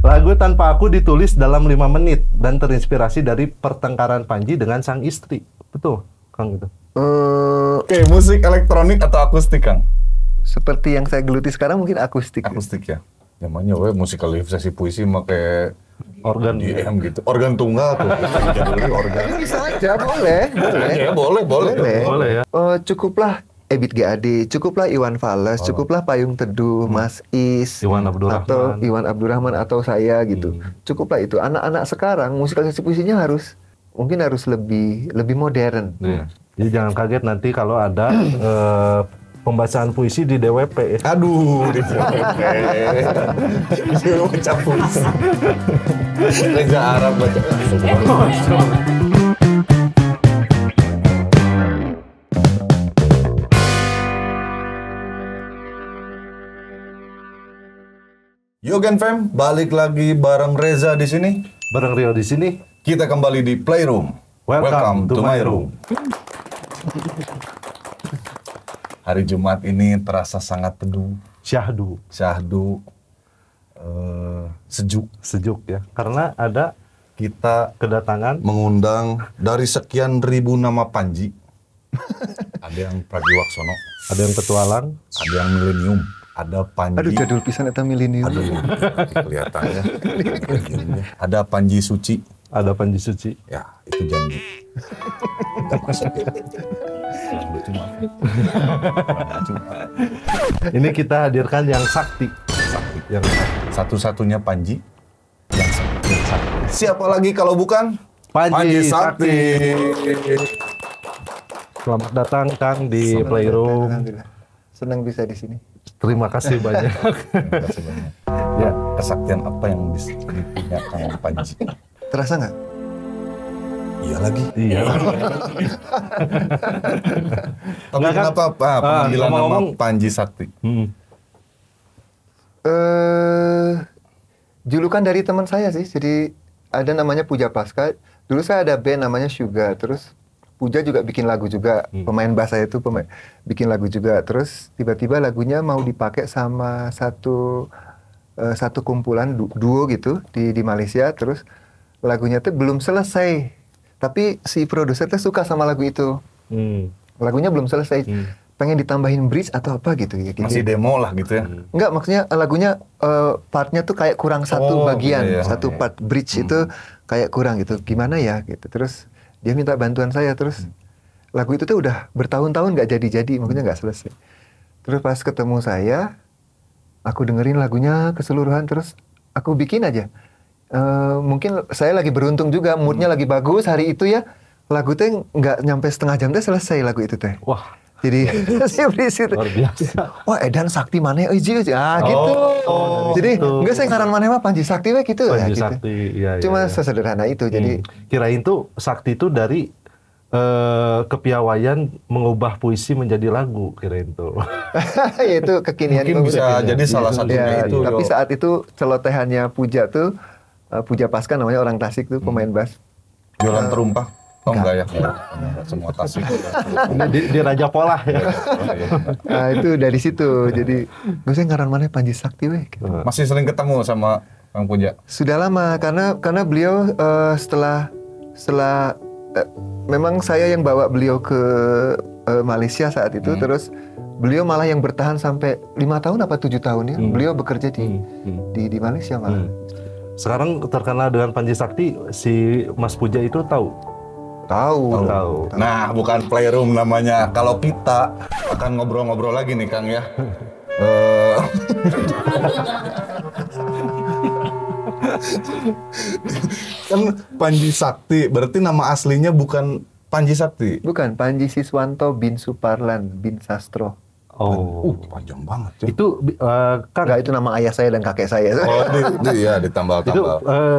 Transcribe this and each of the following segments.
Lagu Tanpa Aku ditulis dalam 5 menit dan terinspirasi dari pertengkaran Panji dengan sang istri. Betul, Kang itu. Oke, musik elektronik atau akustik, Kang? Seperti yang saya geluti sekarang mungkin akustik. Akustik ya. Namanya musikalisasi puisi pakai Organ DM gitu. Organ tunggal tuh. Jadi organ. Bisa aja, boleh. Ya, boleh. Boleh ya. Cukuplah Ebit GAD, cukuplah Iwan Fals, cukuplah Payung Teduh, Mas Is, Iwan Abdurrahman. atau Iwan Abdurrahman atau saya gitu. Cukuplah itu. Anak-anak sekarang musikalisasi puisinya mungkin harus lebih modern. Jadi jangan kaget nanti kalau ada pembacaan puisi di DWP. Aduh, di DWP. Dia baca puisi. Reza Arab baca. Yogen Fam, balik lagi bareng Reza di sini. Bareng Rio di sini. Kita kembali di Playroom. Welcome to my room. Hari Jumat ini terasa sangat teduh, Syahdu. Sejuk ya. Karena ada kita kedatangan mengundang dari sekian ribu nama Panji. Ada yang Pragiwaksono, ada yang petualang, ada yang milenium, ada Panji. Aduh, jadul pisan eta milenium. Aduh, kelihatan ya. Ada Panji Suci. ada Panji Suci. Ya, itu janji. Ini kita hadirkan yang sakti. Yang satu-satunya Panji yang sakti. Siapa lagi kalau bukan Panji Sakti. Selamat datang Kang di Playroom. Alhamdulillah. Senang bisa di sini. Terima kasih banyak. Terima kasih banyak. Ya, kesaktian apa yang dipunya Kang Panji? Terasa nggak? Iya lagi. Iya. Tapi kenapa panggilan nama Panji Sakti? Julukan dari teman saya sih. Jadi ada namanya Puja Pasca. Dulu saya ada band namanya Sugar. Terus Puja juga bikin lagu juga. Pemain bass saya itu bikin lagu juga. Terus tiba-tiba lagunya mau dipakai sama satu kumpulan duo gitu di Malaysia. Terus lagunya tuh belum selesai. Tapi si produser tuh suka sama lagu itu. Lagunya belum selesai. Pengen ditambahin bridge atau apa gitu. Masih demo lah gitu ya? Enggak, maksudnya lagunya partnya tuh kayak kurang satu bagian. Iya. Satu part bridge itu kayak kurang gitu. Gimana ya gitu. Terus dia minta bantuan saya. Terus lagu itu tuh udah bertahun-tahun nggak jadi-jadi. Maksudnya nggak selesai. Terus pas ketemu saya, aku dengerin lagunya keseluruhan. Terus aku bikin aja. Mungkin saya lagi beruntung juga, moodnya lagi bagus hari itu ya. Lagu teh nggak nyampe setengah jam teh selesai lagu itu teh. Wah. Jadi luar biasa. Wah, edan sakti mana gitu. Jadi enggak saya ngaran mana mah Panji Sakti we gitu. Panji gitu. Sakti, iya. Cuma sesederhana itu. Jadi kirain tuh sakti itu dari kepiawaian mengubah puisi menjadi lagu, kirain tuh. ya itu kekinian. Mungkin bisa jadi salah satunya itu. Tapi saat itu celotehannya Puja tuh Puja Pasca namanya orang Tasik tuh pemain bass. Jualan terumpah. Oh enggak ya, semua Tasik. di Raja Polah ya. Nah itu dari situ. Jadi gue saya ngaran mana Panji Sakti weh. Gitu. Masih sering ketemu sama Kang Puja? Sudah lama karena beliau setelah memang saya yang bawa beliau ke Malaysia saat itu. Terus beliau malah yang bertahan sampai 5 tahun apa 7 tahun ya. Beliau bekerja di Malaysia malah. Sekarang terkenal dengan Panji Sakti, si Mas Puja itu tahu. Tahu. Nah, bukan Playroom namanya. Kalau kita akan ngobrol-ngobrol lagi nih, Kang ya. Kan Panji Sakti, berarti nama aslinya bukan Panji Sakti? Bukan, Panji Siswanto bin Suparlan bin Sastro. Oh, panjang banget ya. Itu Kang. Enggak, itu nama ayah saya dan kakek saya. Oh, iya ditambal-tambal. Itu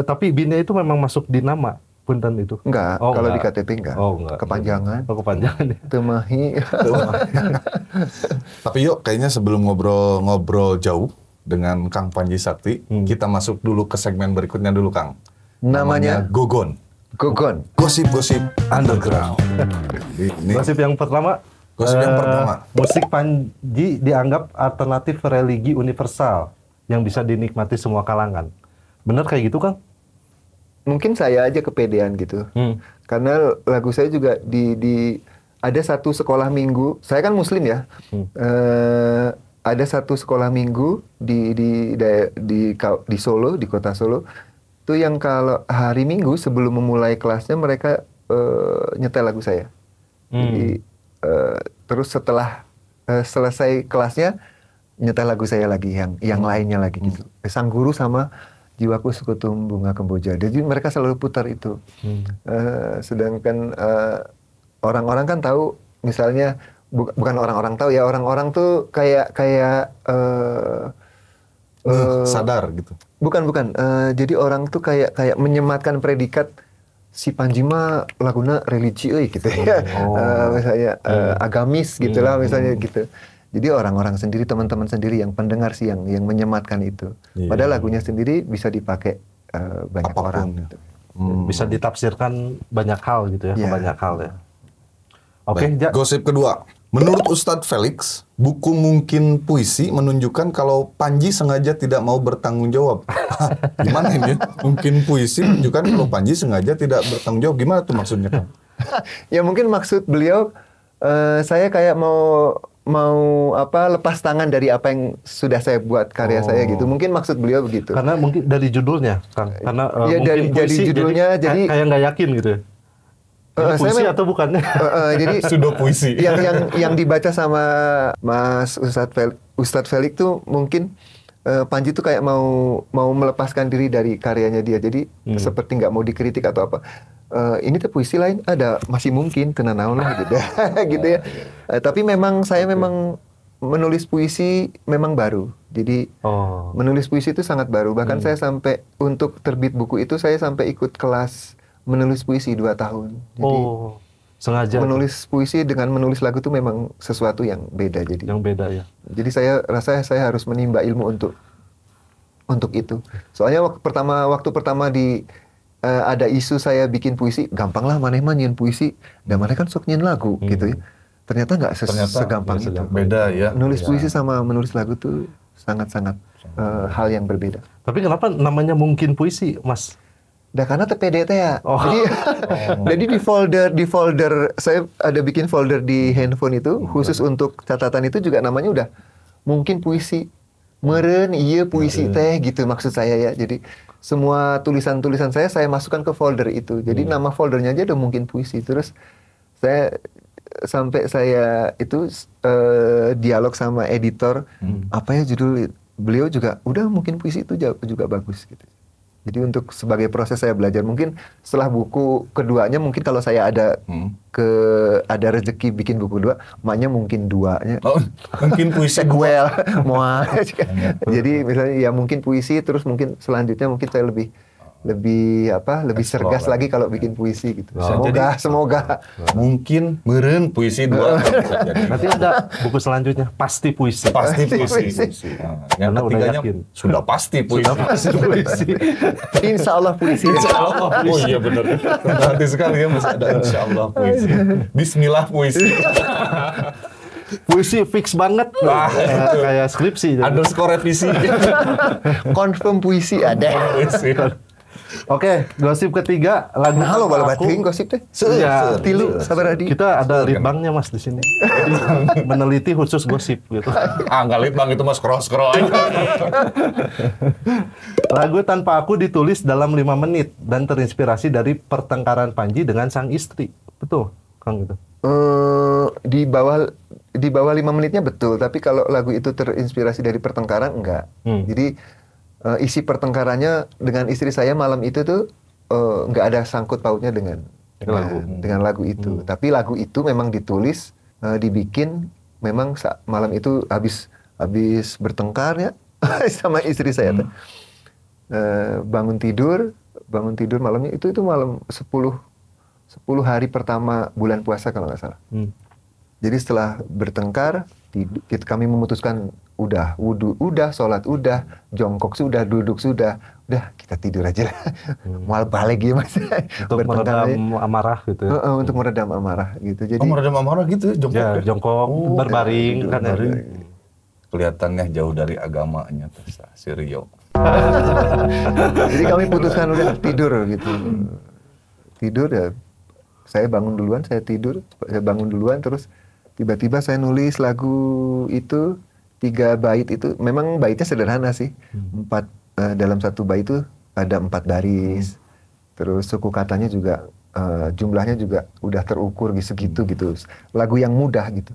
tapi binnya itu memang masuk di nama. Punten itu? Enggak, kalau di KTP enggak. Oh, enggak. Kepanjangan. Oh, kepanjangan ya. Temahi. Tapi yuk, kayaknya sebelum ngobrol jauh dengan Kang Panji Sakti, kita masuk dulu ke segmen berikutnya dulu, Kang. Namanya Gogon. Gosip-gosip underground. Gosip yang pertama. Musik Panji dianggap alternatif religi universal yang bisa dinikmati semua kalangan. Bener kayak gitu, Kang? Mungkin saya aja kepedean gitu. Karena lagu saya juga ada satu sekolah minggu. Saya kan Muslim ya. Ada satu sekolah minggu di Solo, di kota Solo. Itu yang kalau hari Minggu sebelum memulai kelasnya mereka nyetel lagu saya. Jadi terus setelah selesai kelasnya nyetel lagu saya lagi yang lainnya lagi gitu. Sang Guru sama Jiwaku Sekutum Bunga Kemboja. Jadi mereka selalu putar itu. Sedangkan orang-orang kan tahu, misalnya bukan orang-orang tahu ya, orang-orang tuh kayak sadar gitu. Bukan. Jadi orang tuh kayak menyematkan predikat si Panji mah laguna religi gitu ya. Misalnya agamis gitulah misalnya gitu. Jadi orang-orang sendiri, teman-teman sendiri yang pendengar sih yang menyematkan itu. Padahal lagunya sendiri bisa dipakai banyak apapun orang. ya. Gitu. Bisa ditafsirkan banyak hal gitu ya, ke banyak hal ya. Oke, Baik, gosip kedua. Menurut Ustadz Felix, buku Mungkin Puisi menunjukkan kalau Panji sengaja tidak mau bertanggung jawab. Gimana ini? Mungkin Puisi menunjukkan kalau Panji sengaja tidak bertanggung jawab. Gimana tuh maksudnya, Kang? Ya mungkin maksud beliau saya kayak mau lepas tangan dari apa yang sudah saya buat karya saya gitu. Mungkin maksud beliau begitu. Karena mungkin dari judulnya, Kang. Karena ya, mungkin dari puisi, judulnya jadi kayak nggak yakin gitu. Ini puisi atau bukan? Jadi Sudah puisi. yang dibaca sama Mas Ustadz Felix tuh mungkin Panji tuh kayak mau melepaskan diri dari karyanya dia. Jadi seperti nggak mau dikritik atau apa. Ini tuh puisi lain ada masih mungkin tenanaun lah gitu gitu ya. Tapi saya memang menulis puisi memang baru. Jadi menulis puisi itu sangat baru. Bahkan saya sampai untuk terbit buku itu saya sampai ikut kelas menulis puisi 2 tahun. Jadi sengaja menulis puisi dengan menulis lagu itu memang sesuatu yang beda. Jadi yang beda ya. Jadi saya rasa saya harus menimba ilmu untuk itu. Soalnya waktu pertama ada isu saya bikin puisi, gampang lah maneh mah nyieun puisi, dan maneh kan sok nyieun lagu gitu ya. Ternyata nggak segampang itu. Beda ya. Menulis puisi sama menulis lagu tuh sangat-sangat hal yang berbeda. Tapi kenapa namanya Mungkin Puisi, Mas? Karena TPD ya. Jadi di folder saya ada bikin folder di handphone itu khusus untuk catatan itu juga namanya udah Mungkin Puisi. Meren iya puisi teh gitu maksud saya ya. Jadi semua tulisan-tulisan saya masukkan ke folder itu. Jadi nama foldernya aja udah Mungkin Puisi. Terus saya itu dialog sama editor, apa ya judul, beliau juga udah Mungkin Puisi itu juga bagus gitu. Jadi untuk sebagai proses saya belajar, mungkin setelah buku keduanya mungkin kalau saya ada rezeki bikin buku 2, maknya mungkin 2-nya. Mungkin puisi sequel. Jadi misalnya ya Mungkin Puisi, terus mungkin selanjutnya mungkin saya lebih sergas lagi kalau bikin puisi gitu. Semoga. Mungkin meren puisi 2. Nanti ada buku selanjutnya pasti puisi. Pasti puisi. Yang ketiganya sudah pasti puisi. Insya Allah puisi. Oh iya benar. Berarti sekali ya masih ada insya Allah puisi. Bismillah puisi. Puisi fix banget. Kayak skripsi. Underscore revisi. Confirm puisi ada. Oke, gosip ketiga lagu. Nah, halo bala bating gosip teh. Tilu sabar Adi. Kita ada litbangnya Mas di sini. Jadi meneliti khusus gosip gitu. Enggak litbang itu Mas scroll aja. Lagu Tanpa Aku ditulis dalam 5 menit dan terinspirasi dari pertengkaran Panji dengan sang istri. Betul, Kang gitu. Di bawah 5 menitnya betul, tapi kalau lagu itu terinspirasi dari pertengkaran enggak. Jadi isi pertengkarannya dengan istri saya malam itu tuh nggak ada sangkut pautnya dengan lagu itu. Tapi lagu itu memang ditulis, dibikin memang malam itu habis bertengkar ya sama istri saya. Bangun tidur malamnya itu malam 10 hari pertama bulan puasa kalau nggak salah. Jadi setelah bertengkar, kami memutuskan udah wudu, udah sholat, udah jongkok, sudah duduk, sudah kita tidur aja lah. Mual balik ya Mas. Untuk meredam amarah gitu. Untuk meredam amarah gitu. Jadi meredam amarah gitu jongkok. Ya, jongkok berbaring kan. Kelihatannya jauh dari agamanya si Rio. Jadi kami putuskan udah tidur gitu. Tidur ya, saya bangun duluan, saya tidur, saya bangun duluan, terus tiba-tiba saya nulis lagu itu 3 bait itu. Memang baitnya sederhana sih, 4 dalam satu bait itu ada 4 baris. Terus suku katanya juga jumlahnya juga udah terukur segitu gitu. Lagu yang mudah gitu.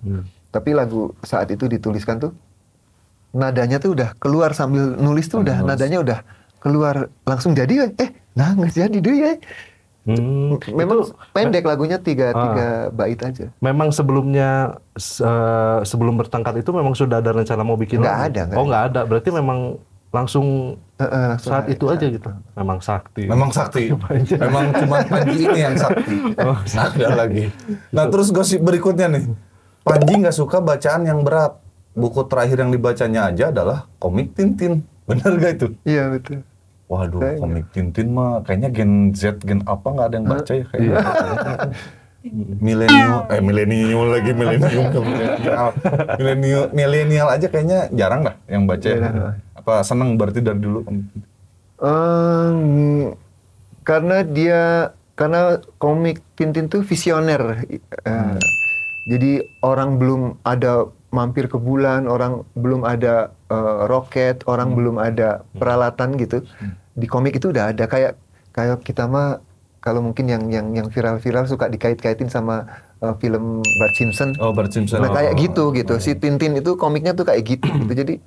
Tapi lagu saat itu dituliskan tuh nadanya tuh udah keluar sambil nulis tuh udah nadanya udah keluar langsung jadi nggak jadi deh ya. Memang itu, pendek lagunya 3 bait aja. Memang sebelumnya sebelum bertengkar itu memang sudah ada rencana mau bikin nggak lagu? ada. Nggak ada. Berarti memang langsung saat itu aja gitu. Memang sakti. Memang sakti. Memang cuma Panji ini yang sakti. Nggak ada lagi. Nah terus gosip berikutnya nih. Panji nggak suka bacaan yang berat. Buku terakhir yang dibacanya aja adalah komik Tintin. Bener gak itu? Iya betul. Waduh, komik Tintin mah kayaknya Gen Z, Gen apa nggak ada yang baca ya kayaknya. Milenial aja kayaknya jarang dah yang baca. Apa seneng berarti dari dulu? Karena komik Tintin tuh visioner. Jadi orang belum ada mampir ke bulan, orang belum ada roket, orang belum ada peralatan gitu. Di komik itu udah ada kayak kita mah kalau mungkin yang viral-viral suka dikait-kaitin sama film Bart Simpson. Oh, Bart Simpson. Nah, kayak gitu. Si Tintin itu komiknya tuh kayak gitu. Jadi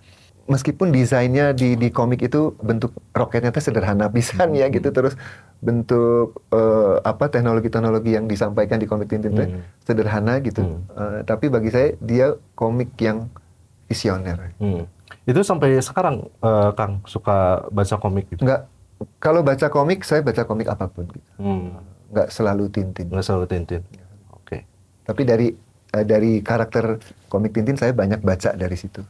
meskipun desainnya di komik itu bentuk roketnya tuh sederhana pisan ya gitu, terus bentuk teknologi-teknologi yang disampaikan di komik Tintin itu sederhana gitu. Tapi bagi saya dia komik yang visioner. Itu sampai sekarang Kang suka baca komik gitu? Enggak. Kalau baca komik, saya baca komik apapun gitu. Nggak selalu Tintin. Nggak selalu Tintin. Oke. Tapi dari karakter komik Tintin saya banyak baca dari situ.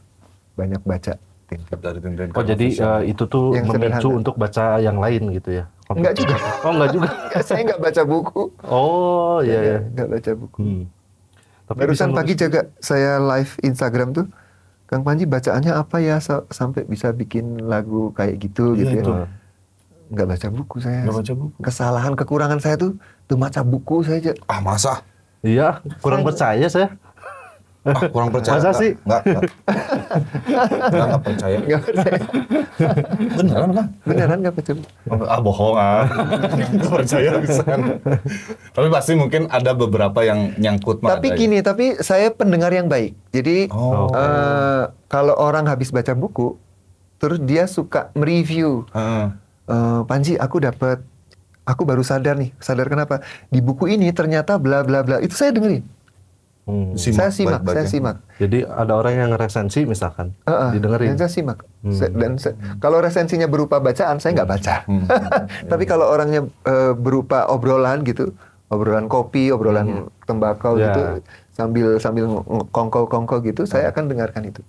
Banyak baca Tintin. Dari Tintin. Oh jadi itu tuh yang memicu sederhana. untuk baca yang lain gitu ya? Komik. Enggak juga. Oh enggak juga? Saya nggak baca buku. Oh iya. Nggak baca buku. Tapi barusan pagi jaga saya live Instagram tuh, Kang Panji bacaannya apa ya sampai bisa bikin lagu kayak gitu gitu ya. Nggak baca buku saya. Nggak baca buku. Kesalahan kekurangan saya tuh baca buku saja. Ah masa? Iya, kurang percaya saya. Kurang percaya. Masa sih? Nggak percaya. Nggak percaya. Beneran kan? Beneran nggak baca buku. Bohong nggak percaya bisa. Tapi pasti mungkin ada beberapa yang nyangkut. Tapi gini, tapi saya pendengar yang baik. Jadi kalau orang habis baca buku, terus dia suka mereview. Panji, aku baru sadar nih. Sadar kenapa? Di buku ini ternyata bla bla bla. Itu saya dengerin. Saya simak. Jadi ada orang yang resensi misalkan, didengerin. Saya simak. Kalau resensinya berupa bacaan, saya nggak baca. Tapi kalau orangnya berupa obrolan gitu, obrolan kopi, obrolan tembakau gitu, sambil kongko gitu, saya akan dengarkan itu.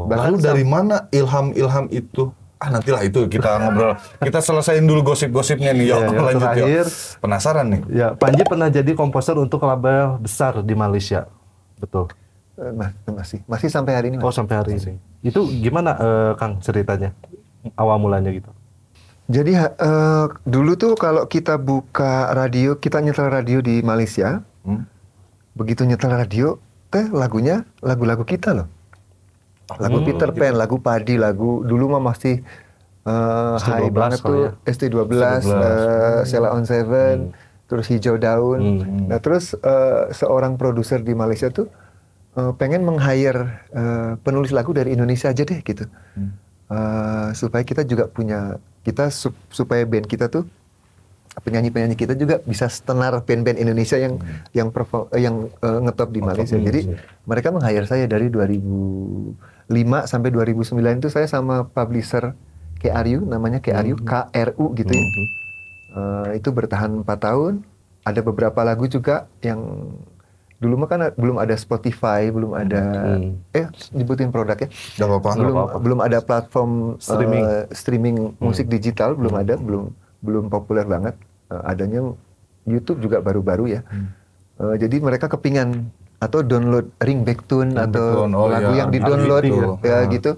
Lalu dari mana ilham itu? Nantilah itu kita ngobrol. Kita selesaiin dulu gosip-gosipnya nih. Lanjut terakhir, penasaran nih. Ya, Panji pernah jadi komposer untuk label besar di Malaysia. Betul. Masih sampai hari ini. Oh, sampai hari ini. Itu gimana Kang ceritanya? Awal mulanya gitu. Jadi dulu tuh kalau kita buka radio, kita nyetel radio di Malaysia. Begitu nyetel radio, lagunya lagu-lagu kita loh. Lagu Peter Pan, lagu Padi, lagu dulu mah masih high banget tuh, ST12, Sheila on Seven, terus Hijau Daun. Nah terus seorang produser di Malaysia tuh pengen meng-hire penulis lagu dari Indonesia aja deh gitu, supaya kita juga punya supaya band kita tuh, penyanyi-penyanyi kita juga bisa setenar band-band Indonesia yang ngetop di Malaysia. Jadi mereka meng-hire saya dari 2005 sampai 2009 itu saya sama publisher KRU, namanya KRU gitu ya. Itu bertahan 4 tahun. Ada beberapa lagu juga yang dulu mah kan belum ada Spotify, belum ada nyebutin produknya. Gak apa-apa. Belum ada platform streaming musik digital, belum populer banget. Adanya YouTube juga baru-baru ya. Jadi mereka kepingan atau download ringback tune atau lagu yang di-download gitu.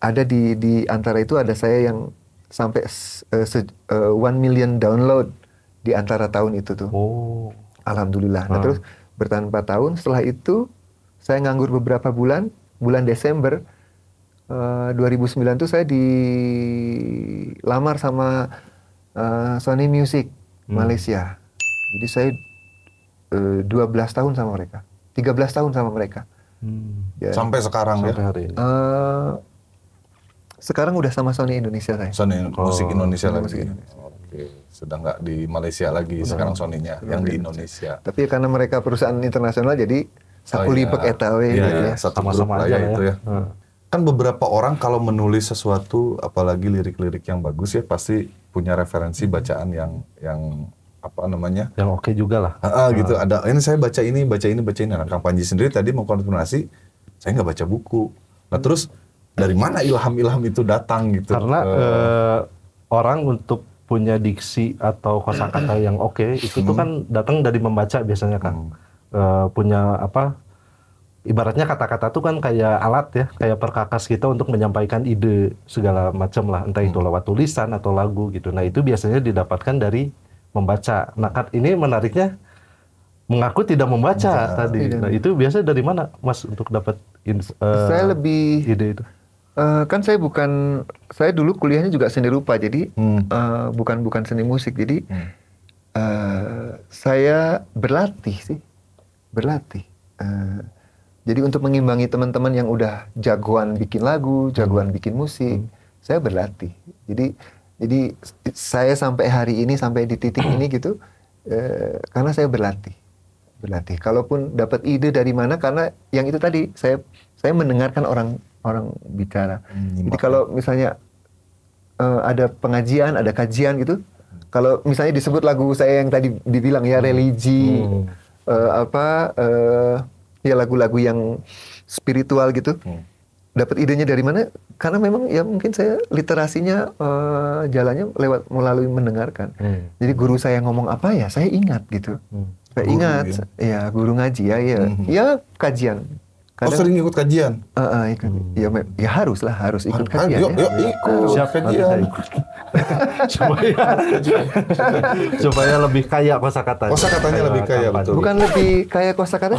ada di antara itu ada saya yang sampai 1 million download di antara tahun itu tuh. Oh. Alhamdulillah. Nah, terus bertahan 4 tahun. Setelah itu saya nganggur beberapa bulan. Bulan Desember 2009 tuh saya dilamar sama Sony Music Malaysia. Jadi saya 12 tahun sama mereka. 13 tahun sama mereka. Ya. Sampai sekarang Sampai ya. hari ini. Sekarang udah sama Sony Indonesia saya. Sony Musik Indonesia Sony lagi. Musik Indonesia. Oke, sudah nggak di Malaysia lagi sekarang Sony-nya, yang di Indonesia. Tapi karena mereka perusahaan internasional jadi saku libek eta we Iya, gitu iya, ya. satu Sama-sama grup lah aja ya lah itu ya. ya. Kan beberapa orang kalau menulis sesuatu, apalagi lirik-lirik yang bagus ya, pasti punya referensi bacaan yang apa namanya? Yang oke juga lah. Gitu. Ada ini saya baca ini. Nah, Kang Panji sendiri tadi mau konfirmasi, saya nggak baca buku. Nah, terus dari mana ilham-ilham itu datang gitu? Karena orang untuk punya diksi atau kosakata yang oke itu tuh kan datang dari membaca biasanya kan. Punya apa? Ibaratnya kata-kata tuh kan kayak alat ya, kayak perkakas kita untuk menyampaikan ide segala macam lah, entah itu lewat tulisan atau lagu gitu. Nah itu biasanya didapatkan dari membaca. Nah ini menariknya mengaku tidak membaca tadi. Tidak. Nah itu biasanya dari mana Mas untuk dapat Saya lebih ide itu? kan saya dulu kuliahnya juga seni rupa, jadi bukan seni musik. Jadi saya berlatih. Jadi untuk mengimbangi teman-teman yang udah jagoan bikin lagu, jagoan bikin musik, saya berlatih. Jadi saya sampai hari ini, sampai di titik ini gitu, karena saya berlatih. Kalaupun dapat ide dari mana, karena yang itu tadi saya mendengarkan orang bicara. Jadi kalau misalnya ada pengajian, ada kajian gitu, kalau misalnya disebut lagu saya yang tadi dibilang ya religi, ya lagu-lagu yang spiritual gitu, dapat idenya dari mana? Karena memang ya mungkin saya literasinya jalannya melalui mendengarkan. Jadi guru saya ngomong apa ya saya ingat gitu. Saya ingat, ya guru ngaji ya kajian. Sering ikut kajian? Ikut. Ya harus ikut kajian. Yuk ikut. Siapa kajian? supaya lebih kaya kosakatanya. Kosakatanya lebih kaya, betul. Bukan lebih kaya kosakata,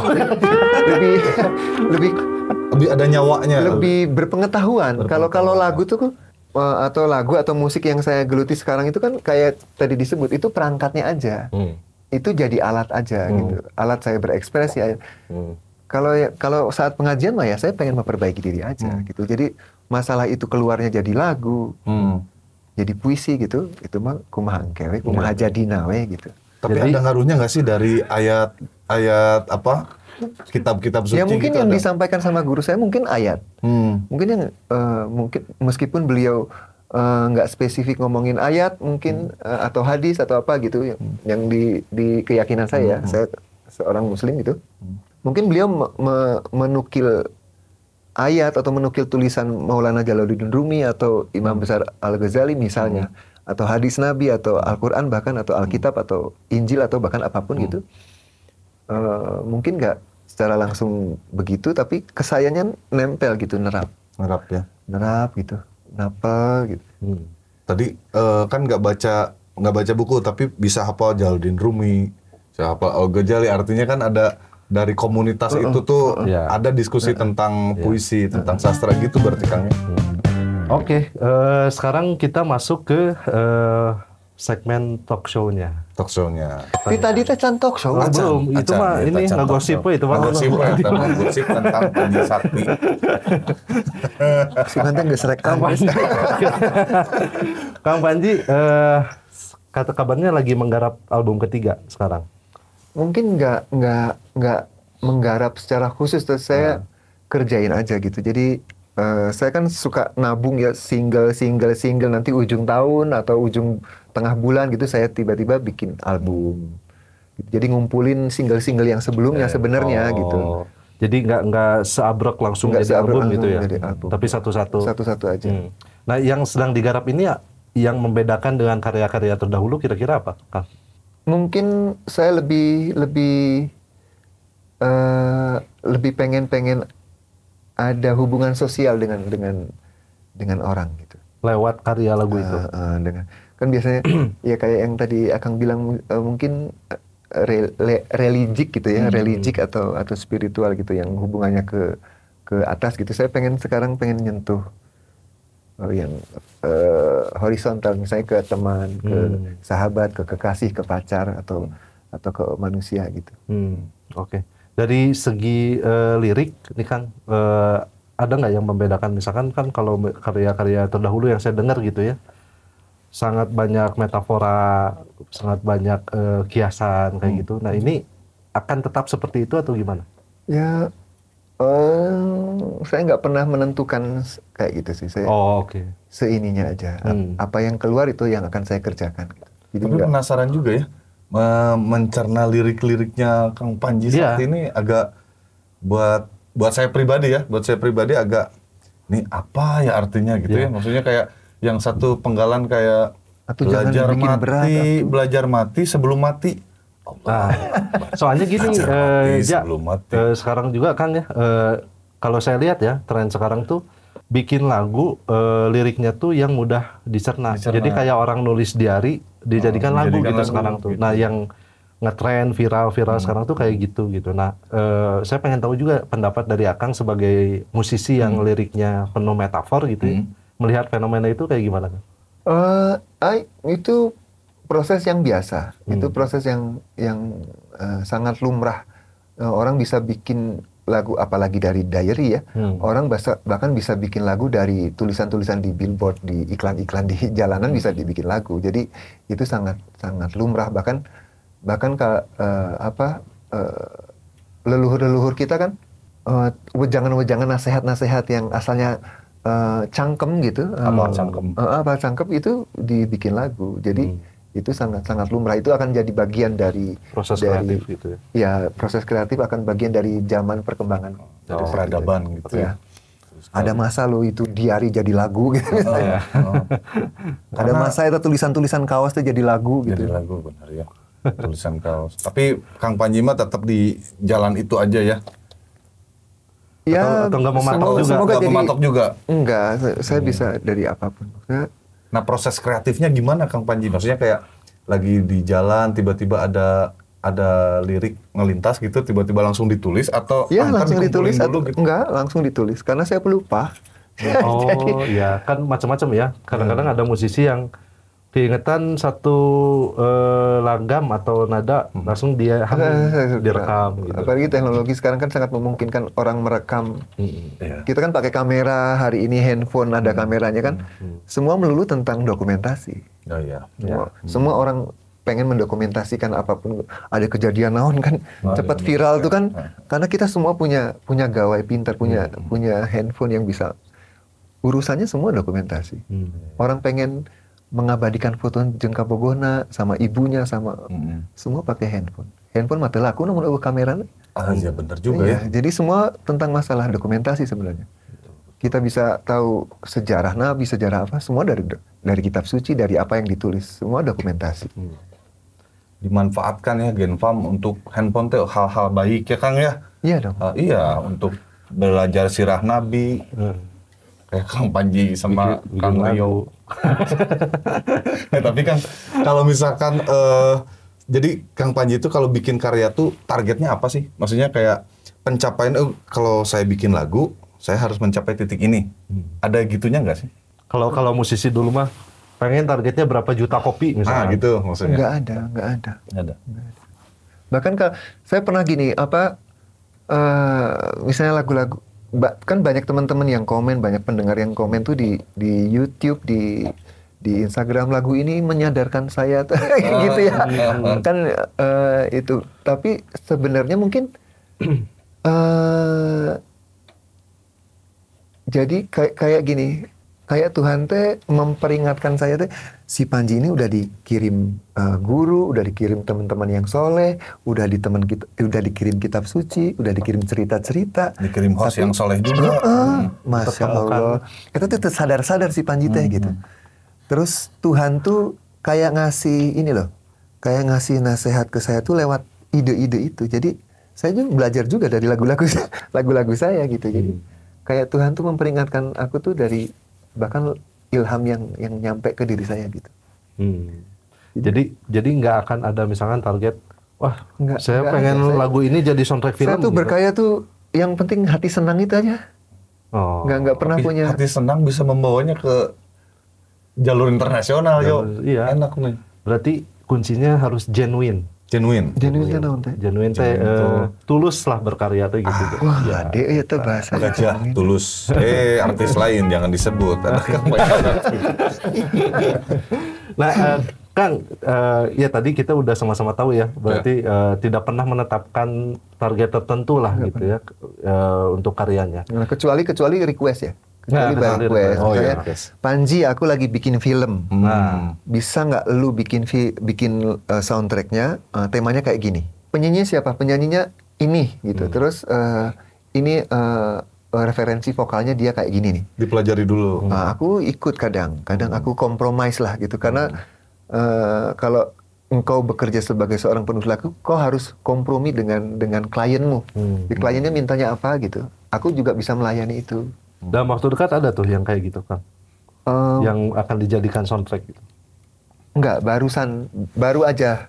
lebih ada nyawanya. Lebih berpengetahuan. Kalau lagu tuh atau lagu atau musik yang saya geluti sekarang itu kan kayak tadi disebut itu perangkatnya aja. Itu jadi alat aja gitu. Alat saya berekspresi. Kalau saat pengajian mah ya saya pengen memperbaiki diri aja gitu. Jadi masalah itu keluarnya jadi lagu, jadi puisi gitu, itu mah kumaha engkewe, kumaha jadina we gitu. Tapi ada ngaruhnya nggak sih dari ayat apa kitab-kitab suci? Ya mungkin gitu yang ada? disampaikan sama guru saya mungkin ayat. Mungkin yang mungkin meskipun beliau nggak spesifik ngomongin ayat mungkin atau hadis atau apa gitu yang di keyakinan saya seorang muslim gitu. Mungkin beliau menukil ayat atau menukil tulisan Maulana Jalaluddin Rumi atau Imam Besar Al-Ghazali misalnya, atau hadis Nabi atau Al-Quran bahkan atau Alkitab atau Injil atau bahkan apapun gitu. Mungkin nggak secara langsung begitu, tapi kesayannya nempel gitu, nerap gitu, napel gitu. Tadi kan nggak baca buku tapi bisa hafal Jalaluddin Rumi, bisa hafal Al-Ghazali, artinya kan ada dari komunitas itu tuh ada diskusi tentang puisi, tentang sastra gitu berarti Kang. Oke, sekarang kita masuk ke segmen talk show-nya. Talk show-nya. Tapi tadi teh can talk show. Belum, itu mah ini ngegosip itu mah. Ngegosip tentang Panji Sakti. Si mantan geus rek Kang Panji. Kang Panji, kata kabarnya lagi menggarap album ketiga sekarang. Mungkin nggak menggarap secara khusus, terus saya kerjain aja gitu. Jadi saya kan suka nabung ya single nanti ujung tahun atau ujung tengah bulan gitu saya tiba-tiba bikin album. Jadi ngumpulin single-single yang sebelumnya sebenarnya gitu. Jadi nggak seabrek langsung jadi album gitu ya. Tapi satu-satu. Satu-satu aja. Nah, yang sedang digarap ini yang membedakan dengan karya-karya terdahulu kira-kira apa, Kang? Mungkin saya lebih pengen ada hubungan sosial dengan dengan orang gitu. Lewat karya lagu itu. Dengan kan biasanya ya kayak yang tadi Akang bilang mungkin religik gitu ya, religik atau spiritual gitu yang hubungannya ke atas gitu. Saya sekarang pengen nyentuh yang horizontal, misalnya ke teman, ke sahabat, ke kekasih, ke pacar atau ke manusia gitu. Oke. Dari segi lirik, ini kan ada nggak yang membedakan? Misalkan kan kalau karya-karya terdahulu yang saya dengar gitu ya, sangat banyak metafora, sangat banyak kiasan kayak gitu. Nah ini akan tetap seperti itu atau gimana? Ya, saya nggak pernah menentukan kayak gitu sih. Saya seininya aja. Apa yang keluar itu yang akan saya kerjakan. Gitu. Jadi tapi penasaran juga ya, mencerna lirik-liriknya Kang Panji saat ini agak buat saya pribadi agak ini apa ya artinya gitu ya. Maksudnya kayak yang satu penggalan kayak belajar mati sebelum mati. Soalnya gini, sekarang juga Kang ya, kalau saya lihat ya tren sekarang tuh bikin lagu liriknya tuh yang mudah dicerna. Jadi kayak orang nulis diary dijadikan lagu gitu sekarang tuh. Nah yang ngetren viral sekarang tuh kayak gitu. Nah saya pengen tahu juga pendapat dari Akang sebagai musisi yang liriknya penuh metafor gitu ya. Melihat fenomena itu kayak gimana kan? Itu proses yang biasa, itu proses yang sangat lumrah. Orang bisa bikin lagu, apalagi dari diary ya. Orang bahkan bisa bikin lagu dari tulisan-tulisan di billboard, di iklan-iklan di jalanan bisa dibikin lagu. Jadi itu sangat lumrah. Bahkan leluhur-leluhur kita kan wejangan-wejangan nasihat-nasihat yang asalnya cangkem gitu, apa cangkem itu dibikin lagu. Jadi itu sangat lumrah. Itu akan jadi bagian dari proses kreatif gitu ya. Ya, proses kreatif akan bagian dari zaman perkembangan peradaban gitu ya. Ada masa lo itu diary jadi lagu gitu. Ada masa itu tulisan-tulisan kaos itu jadi lagu gitu. Jadi lagu benar ya. Tulisan kaos. Tapi Kang Panji mah tetap di jalan itu aja ya. Ya, atau nggak mematok juga? Enggak, saya bisa dari apapun. Nah proses kreatifnya gimana Kang Panji? Maksudnya kayak lagi di jalan tiba-tiba ada lirik ngelintas gitu, tiba-tiba langsung ditulis atau langsung ditulis dulu, gitu? Enggak, langsung ditulis karena saya pelupa. Ya kan macam-macam ya. Kadang-kadang ada musisi yang keingetan satu langgam atau nada langsung dia direkam gitu. Apalagi teknologi sekarang kan sangat memungkinkan orang merekam. Kita kan pakai kamera, hari ini handphone ada kameranya kan. Semua melulu tentang dokumentasi. Semua orang pengen mendokumentasikan apapun. Ada kejadian naon kan cepat viral tuh kan. Karena kita semua punya gawai pintar, punya handphone yang bisa urusannya semua dokumentasi. Orang pengen mengabadikan foto jengka bogona sama ibunya sama semua pakai handphone. Handphone mati laku namun ada kamera. Ya benar juga ya. Jadi semua tentang masalah dokumentasi sebenarnya. Kita bisa tahu sejarah Nabi, sejarah apa, semua dari kitab suci, dari apa yang ditulis, semua dokumentasi. Dimanfaatkan ya Genfam untuk handphone tuh hal-hal baik ya Kang ya. Iya dong. Iya, untuk belajar sirah Nabi. Kayak Kang Panji sama Kang Rio. Tapi kan kalau misalkan jadi Kang Panji itu kalau bikin karya tuh targetnya apa sih? Maksudnya kayak pencapaian kalau saya bikin lagu, saya harus mencapai titik ini. Ada gitunya nggak sih? Kalau musisi dulu mah pengen targetnya berapa juta kopi misalnya. Gitu maksudnya. Nggak ada. Bahkan saya pernah gini, misalnya lagu-lagu, kan banyak teman-teman yang komen, banyak pendengar yang komen tuh di YouTube, di Instagram, lagu ini menyadarkan saya gitu ya. Kan itu. Tapi sebenarnya mungkin jadi kayak gini, kayak Tuhan teh memperingatkan saya teh, si Panji ini udah dikirim guru, udah dikirim teman-teman yang soleh, udah dikirim kitab suci, udah dikirim cerita-cerita, dikirim host yang soleh juga. Masya Allah, itu tuh sadar-sadar si Panji teh gitu. Terus Tuhan tuh kayak ngasih ini loh, kayak ngasih nasihat ke saya tuh lewat ide-ide itu. Jadi saya juga belajar juga dari lagu-lagu saya gitu. Jadi kayak Tuhan tuh memperingatkan aku tuh dari bahkan ilham yang nyampe ke diri saya gitu. Jadi nggak akan ada misalkan target, wah saya Nggak pengen ada. lagu ini jadi soundtrack film. Saya tuh gitu. berkarya tuh yang penting hati senang itu aja. Oh. Nggak pernah punya. Hati senang bisa membawanya ke jalur internasional, yo. Iya. Enak nih. Berarti kuncinya harus genuine. Genuine. Genuine naon teh? Genuine teh tulus lah berkarya tuh gitu. Wah, ade itu bahasa. Gajah tulus. Artis lain jangan disebut. Nah, Kang, ya tadi kita udah sama-sama tahu ya, berarti tidak pernah menetapkan target tertentu lah gitu ya untuk karyanya. Nah, kecuali request ya. Kecuali Nah, by request. oh, Misalnya, iya. Panji, aku lagi bikin film. Nah, Bisa nggak lu bikin soundtracknya, temanya kayak gini? Penyanyinya siapa? Penyanyinya ini gitu. Terus ini referensi vokalnya dia kayak gini nih. Dipelajari dulu. Aku ikut kadang aku kompromis lah gitu karena kalau engkau bekerja sebagai seorang penulis lagu, kau harus kompromi dengan klienmu. Di kliennya mintanya apa gitu. Aku juga bisa melayani itu. dalam waktu dekat ada tuh yang kayak gitu, Kang, yang akan dijadikan soundtrack gitu. Enggak, baru aja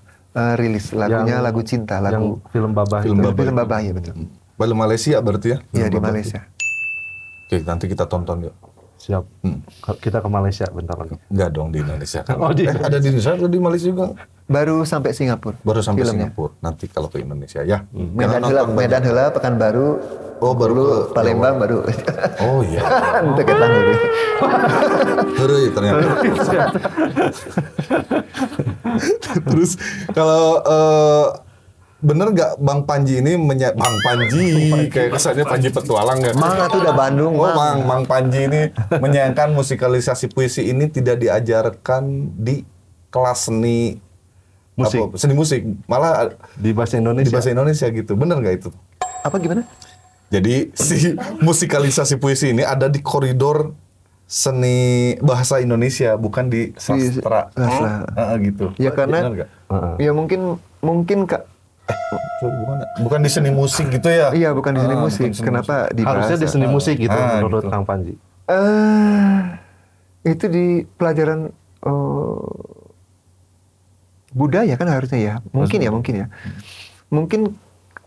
rilis lagunya, lagu cinta, Yang film Babah Film itu. Babah. film Babah ya betul. Balik Malaysia berarti ya? Iya di Babah. Malaysia. Oke, nanti kita tonton yuk. Siap. Kita ke Malaysia bentar lagi. Enggak dong di Indonesia. Kan? Oh, di ada di Indonesia atau di Malaysia juga? Baru sampai Singapura. Baru sampai filmnya. Singapura. Nanti kalau ke Indonesia ya. Medan Hela, Pekanbaru. Oh, baru dulu ke Palembang baru. Oh iya. Itu ketang ini. Heureuy ternyata. Terus kalau bener nggak Bang Panji ini Bang Panji kayak kesannya Panji petualang ya? Mang itu udah Bandung, Oh, Mang Panji ini menyayangkan musikalisasi puisi ini tidak diajarkan di kelas seni Musik. seni musik, malah Di bahasa di Indonesia. bahasa Indonesia gitu. Bener nggak itu? Apa gimana? Jadi si musikalisasi puisi ini ada di koridor seni bahasa Indonesia, bukan di sastra. Gitu. Ya karena Bener nggak? ya mungkin Kak. Bukan di seni musik gitu ya? Iya, bukan di seni musik. bukan seni Kenapa di Harusnya di bahasa? seni musik gitu menurut gitu. Kang Panji. Itu di pelajaran budaya kan harusnya ya. Mungkin ya. Mungkin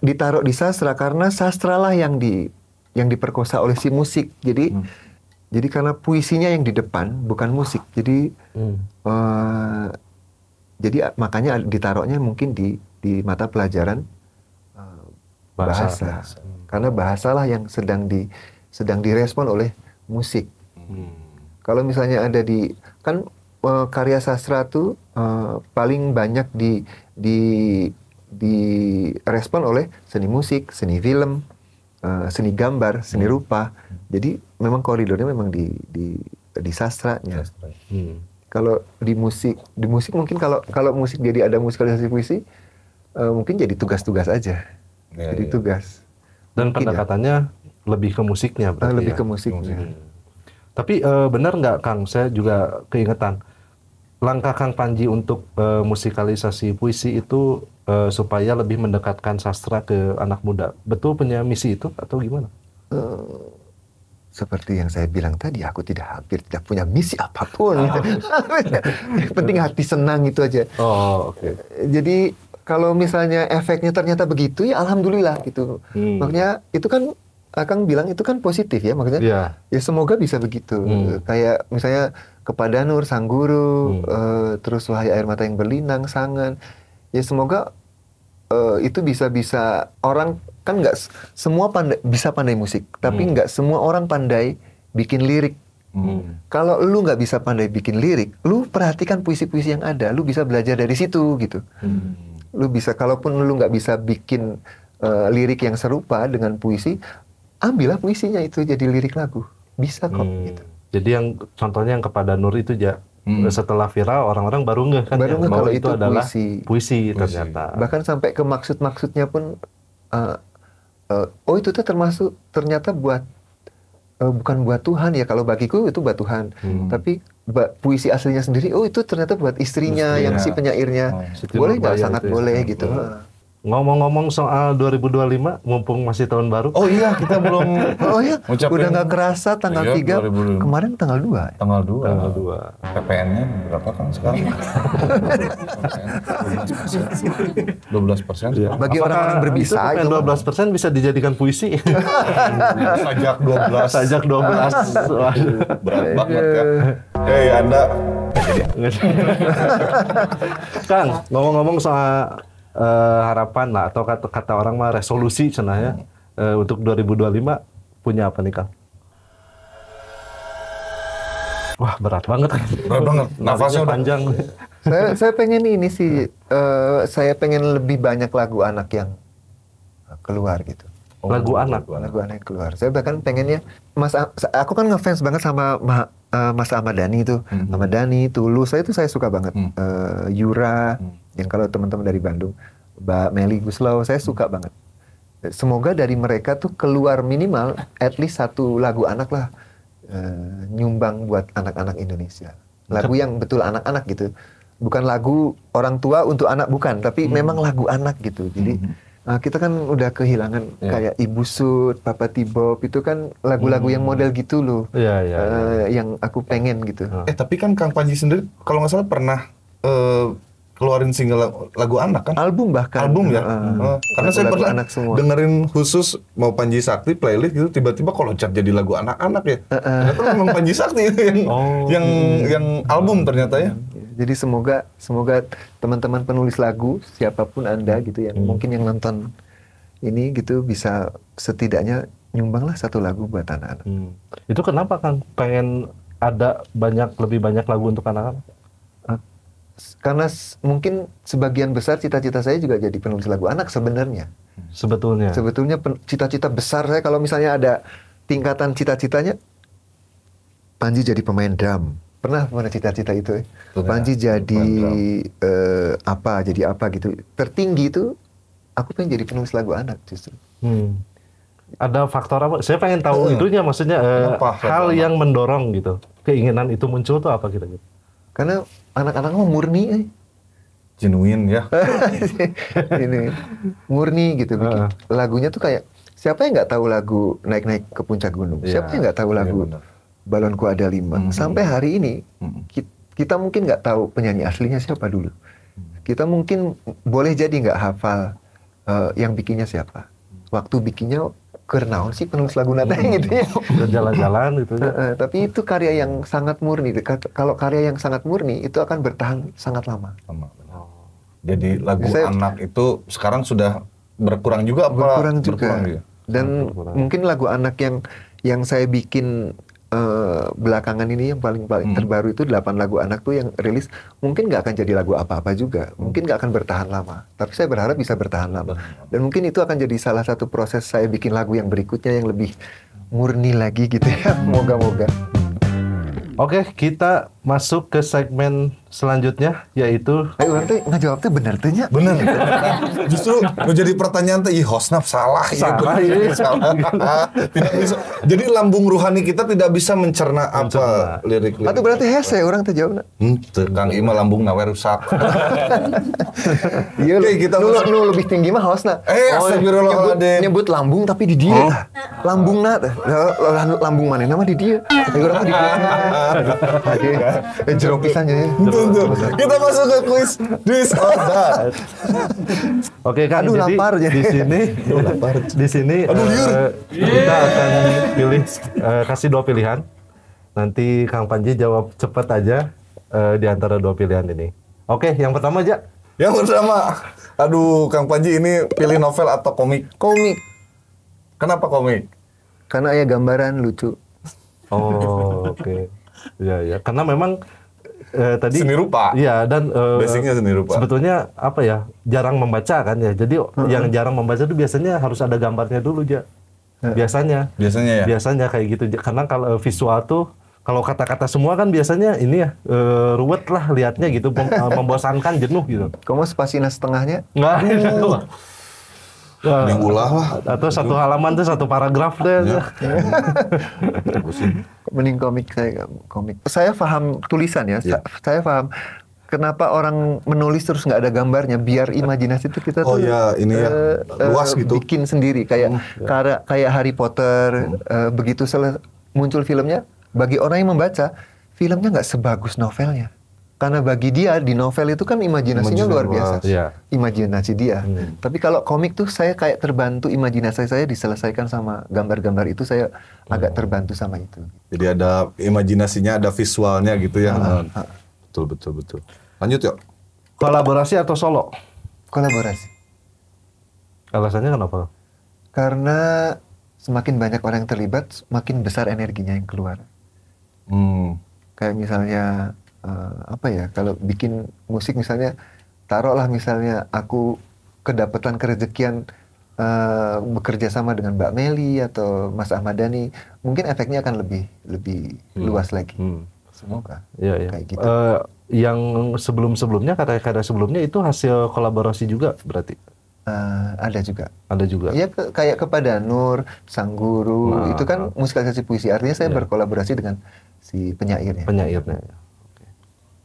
ditaruh di sastra karena sastra lah yang diperkosa oleh si musik. Jadi karena puisinya yang di depan bukan musik. Jadi makanya ditaruhnya mungkin di mata pelajaran bahasa. Karena bahasalah yang sedang direspon oleh musik. Kalau misalnya ada kan karya sastra tuh paling banyak direspon oleh seni musik, seni film, seni gambar, seni rupa. Jadi memang koridornya memang di sastranya. Kalau di musik mungkin kalau musik jadi ada musikalisasi puisi, mungkin jadi tugas-tugas aja. Jadi tugas. Dan Mungkin pendekatannya lebih ke musiknya berarti lebih ya? ke musiknya. Tapi benar nggak Kang, saya juga keingetan langkah Kang Panji untuk musikalisasi puisi itu supaya lebih mendekatkan sastra ke anak muda. Betul punya misi itu atau gimana? Seperti yang saya bilang tadi, aku hampir tidak punya misi apapun. Yang penting hati senang itu aja. Oh, oke. Jadi kalau misalnya efeknya ternyata begitu, ya alhamdulillah gitu. Makanya itu kan Akang bilang itu kan positif ya, maksudnya. Ya semoga bisa begitu. Kayak misalnya Kepada Nur Sang Guru, terus Wahai Air Mata yang Berlinang, Sangan. Ya semoga itu bisa orang kan nggak semua bisa pandai musik, tapi nggak semua orang pandai bikin lirik. Kalau lu nggak bisa pandai bikin lirik, lu perhatikan puisi-puisi yang ada, lu bisa belajar dari situ gitu. Lu bisa, kalaupun lu nggak bisa bikin lirik yang serupa dengan puisi, ambillah puisinya itu jadi lirik lagu, bisa kok. Gitu. Jadi yang contohnya yang Kepada Nur itu setelah viral orang-orang baru ngeh kan baru ya, kalau itu adalah puisi. puisi ternyata. Bahkan sampai ke maksud-maksudnya pun, oh itu tuh termasuk ternyata bukan buat Tuhan ya, kalau bagiku itu buat Tuhan. Tapi puisi aslinya sendiri, oh itu ternyata buat istrinya yang si penyairnya. Boleh nggak? Sangat boleh gitu. Ngomong-ngomong soal 2025, mumpung masih tahun baru. Oh iya, kita belum Oh iya, ngucapin- udah nggak kerasa tanggal Iya, 3, 2025. kemarin tanggal 2. tanggal 2. Tanggal 2. PPN-nya berapa kan sekarang? 12%. Iya. Bagi orang-orang berbisa itu, itu. 12% bisa dijadikan puisi. Sajak 12. Sajak 12. Waduh. Berat banget ya. Hei Anda. Kang, ngomong-ngomong soal harapan lah atau kata orang mah resolusi cenah ya, untuk 2025 punya apa nih Kang? Wah berat banget. Berat banget. Nafasnya udah panjang. Saya pengen ini sih, saya pengen lebih banyak lagu anak yang keluar gitu. Lagu anak. Lagu anak yang keluar. Saya bahkan pengennya, aku kan ngefans banget sama Mas Ahmad Dhani itu. Ahmad Dhani, Tulus, saya suka banget. Yura, yang kalau teman-teman dari Bandung, Mbak Meli Guslau, saya suka banget. Semoga dari mereka tuh keluar minimal at least satu lagu anak lah, nyumbang buat anak-anak Indonesia. Lagu yang betul anak-anak gitu. Bukan lagu orang tua untuk anak, bukan. Tapi memang lagu anak gitu. Jadi kita kan udah kehilangan kayak Ibu Sud, Papa Tibob, itu kan lagu-lagu yang model gitu loh. Iya. Yang aku pengen gitu. tapi kan Kang Panji sendiri kalau nggak salah pernah keluarin single lagu anak kan? Album bahkan. Album ya? Karena saya lagu-lagu pernah anak semua. dengerin khusus mau Panji Sakti playlist gitu, tiba-tiba kalau loncat jadi lagu anak-anak ya. Ternyata memang Panji Sakti itu yang album ternyata ya. Jadi semoga teman-teman penulis lagu, siapapun Anda gitu yang mungkin yang nonton ini gitu bisa setidaknya nyumbanglah satu lagu buat anak-anak. Itu kenapa Kang pengen ada lebih banyak lagu untuk anak-anak? Karena mungkin sebagian besar cita-cita saya juga jadi penulis lagu anak sebenarnya. Sebetulnya. Cita-cita besar saya kalau misalnya ada tingkatan cita-citanya, Panji jadi pemain drum. Pernah cita-cita itu? Panji jadi jadi apa gitu. Tertinggi itu, aku pengen jadi penulis lagu anak justru. Ada faktor apa? Saya pengen tahu itunya, maksudnya hal yang mendorong gitu. Keinginan itu muncul tuh apa kira-kira? Karena anak-anak mah murni, Genuine ya. ini murni gitu bikin lagunya tuh kayak siapa yang nggak tahu lagu Naik-Naik ke Puncak Gunung? Siapa yang nggak tahu lagu Balonku Ada 5? Sampai hari ini kita mungkin nggak tahu penyanyi aslinya siapa dulu. Kita mungkin boleh jadi nggak hafal yang bikinnya siapa. Waktu bikinnya kenaon sih penulis lagu nata gitu ya. Jalan-jalan gitu. Tapi itu karya yang sangat murni. Kalau karya yang sangat murni itu akan bertahan sangat lama. Jadi lagu anak itu sekarang sudah berkurang juga apa? Berkurang juga. Dan mungkin lagu anak yang saya bikin belakangan ini yang paling terbaru itu 8 lagu anak tuh yang rilis mungkin nggak akan jadi lagu apa-apa juga, mungkin nggak akan bertahan lama, tapi saya berharap bisa bertahan lama dan mungkin itu akan jadi salah satu proses saya bikin lagu yang berikutnya yang lebih murni lagi gitu ya. Moga-moga. Oke, kita masuk ke segmen selanjutnya, yaitu... Orang teh ngejawabnya bener tuh nya. Bener. Justru jadi pertanyaan teh, hostnap salah. Salah, salah. Tidak bisa. Jadi lambung rohani kita tidak bisa mencerna apa lirik-lirik. Atau berarti hese orang teh jawabna. Kang Ima lambung nawe rusak. Iya, Oke, kita nu lebih tinggi mah hostna. astagfirullahaladzim. Nyebut lambung tapi di dia. Lambungna teh. Lambung mana nama di dia. Urang di dia. Jeruk pisannya ya. Tuh. Kita masuk ke kuis this or that. Oke kan, Aduh, jadi lapar jadi. di sini kita akan pilih kasih 2 pilihan. Nanti Kang Panji jawab cepat aja di antara 2 pilihan ini. Oke, yang pertama aja. Yang pertama, aduh Kang Panji ini pilih novel atau komik? Komik. Kenapa komik? Karena ya gambaran lucu. Oh, oke. Ya. Karena memang tadi Seni rupa. Iya, dan Basicnya seni rupa. sebetulnya apa ya? Jarang membaca kan ya. Jadi yang jarang membaca itu biasanya harus ada gambarnya dulu aja. Biasanya ya. Biasanya kayak gitu. Karena kalau visual tuh kalau kata-kata semua kan biasanya ini ya ruwet lah liatnya gitu, membosankan, jenuh gitu. Kamu spasinya setengahnya? Nggak. Diulah lah. Atau satu halaman tuh 1 paragraf deh. Mending komik saya komik. Saya paham tulisan ya. Saya paham kenapa orang menulis terus nggak ada gambarnya? Biar imajinasi itu kita Oh tuh ya, ini ya, luas gitu. bikin sendiri kayak Harry Potter. Begitu muncul filmnya, bagi orang yang membaca filmnya nggak sebagus novelnya. Karena bagi dia di novel itu kan imajinasinya luar biasa, imajinasi dia. Tapi kalau komik tuh saya kayak terbantu, imajinasi saya diselesaikan sama gambar-gambar itu, saya agak terbantu sama itu. Jadi ada imajinasinya, ada visualnya gitu ya. Betul. Lanjut yuk. Kolaborasi atau solo? Kolaborasi. Alasannya kenapa? Karena semakin banyak orang yang terlibat, semakin besar energinya yang keluar. Kayak misalnya kalau bikin musik misalnya, taruhlah misalnya aku kedapatan kerezekian bekerja sama dengan Mbak Meli atau Mas Ahmad Dhani, mungkin efeknya akan lebih luas lagi. Semoga kayak gitu. Yang sebelumnya kata-kata sebelumnya itu hasil kolaborasi juga berarti? Ada juga. Ada juga. Iya, kayak Kepada Nur, Sang Guru, itu kan musikalisasi puisi. Artinya saya berkolaborasi dengan si penyairnya.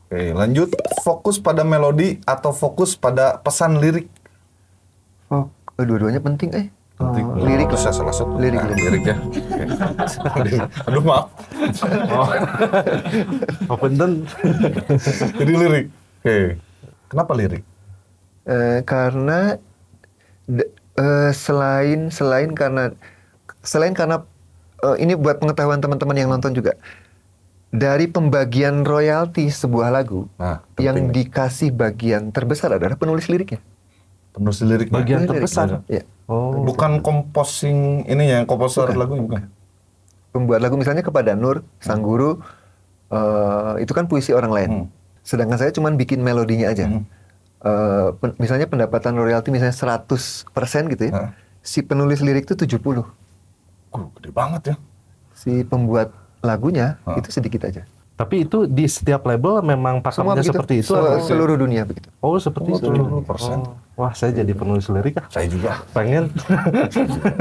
Oke, lanjut. Fokus pada melodi atau fokus pada pesan lirik? Dua-duanya penting, Penting. Lirik Itu saya salah satu. Lirik ya. Aduh, maaf. Punten. Jadi lirik. Oke. Kenapa lirik? Karena selain karena ini buat pengetahuan teman-teman yang nonton juga. Dari pembagian royalti sebuah lagu, yang dikasih bagian terbesar adalah penulis liriknya. Penulis lirik bagian terbesar. Ya. Bukan composing ini ya, komposer lagu bukan. Pembuat lagu misalnya Kepada Nur, Sang Guru, itu kan puisi orang lain. Sedangkan saya cuma bikin melodinya aja. Misalnya pendapatan royalti misalnya 100% gitu ya. Si penulis lirik itu 70. Gede banget ya. Si pembuat lagunya itu sedikit aja. Tapi itu di setiap label memang pakemnya seperti itu? Seluruh dunia begitu. Oh, seperti itu. 70%. Wah, saya jadi penulis lirik ah. Saya juga. Pengen.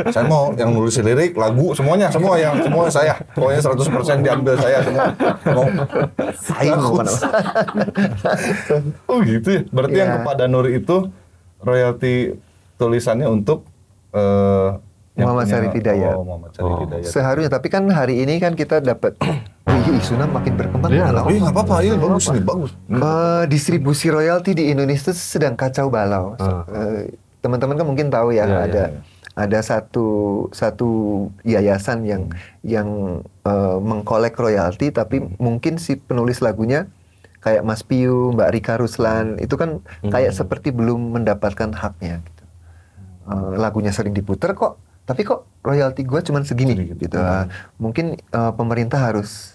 Saya mau yang nulis lirik, lagu, semua saya. Pokoknya 100% diambil saya semua. Oh gitu ya. Berarti yang Kepada Nur itu royalti tulisannya untuk Muhammad Syarif Hidayat. Seharusnya, tapi kan hari ini kan kita dapat Isuna makin berkembang. Nggak apa-apa, ini bagus nih, bagus. Distribusi royalti di Indonesia sedang kacau balau. Teman-teman kan mungkin tahu ya, ada satu yayasan yang mengkolek royalti, tapi mungkin si penulis lagunya kayak Mas Piu, Mbak Rika Ruslan, itu kan kayak seperti belum mendapatkan haknya. Gitu. Lagunya sering diputer kok. Tapi kok royalti gue cuma segini gitu. Mungkin pemerintah harus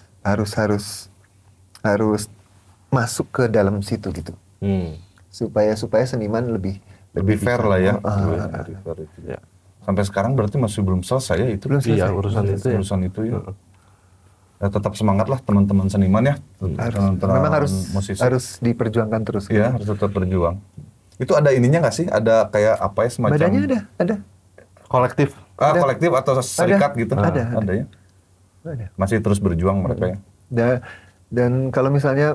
masuk ke dalam situ gitu. Supaya seniman lebih fair lah ya. Sampai sekarang berarti masih belum selesai ya itu. Iya, urusan itu ya. Tetap semangat lah teman-teman seniman ya. Memang harus diperjuangkan terus. Iya, harus tetap berjuang. Itu ada ininya nggak sih? Ada kayak apa ya semacam? Badannya ada. Kolektif. Kolektif atau serikat gitu? Ada ya? Ada. Masih terus berjuang mereka ya? Dan kalau misalnya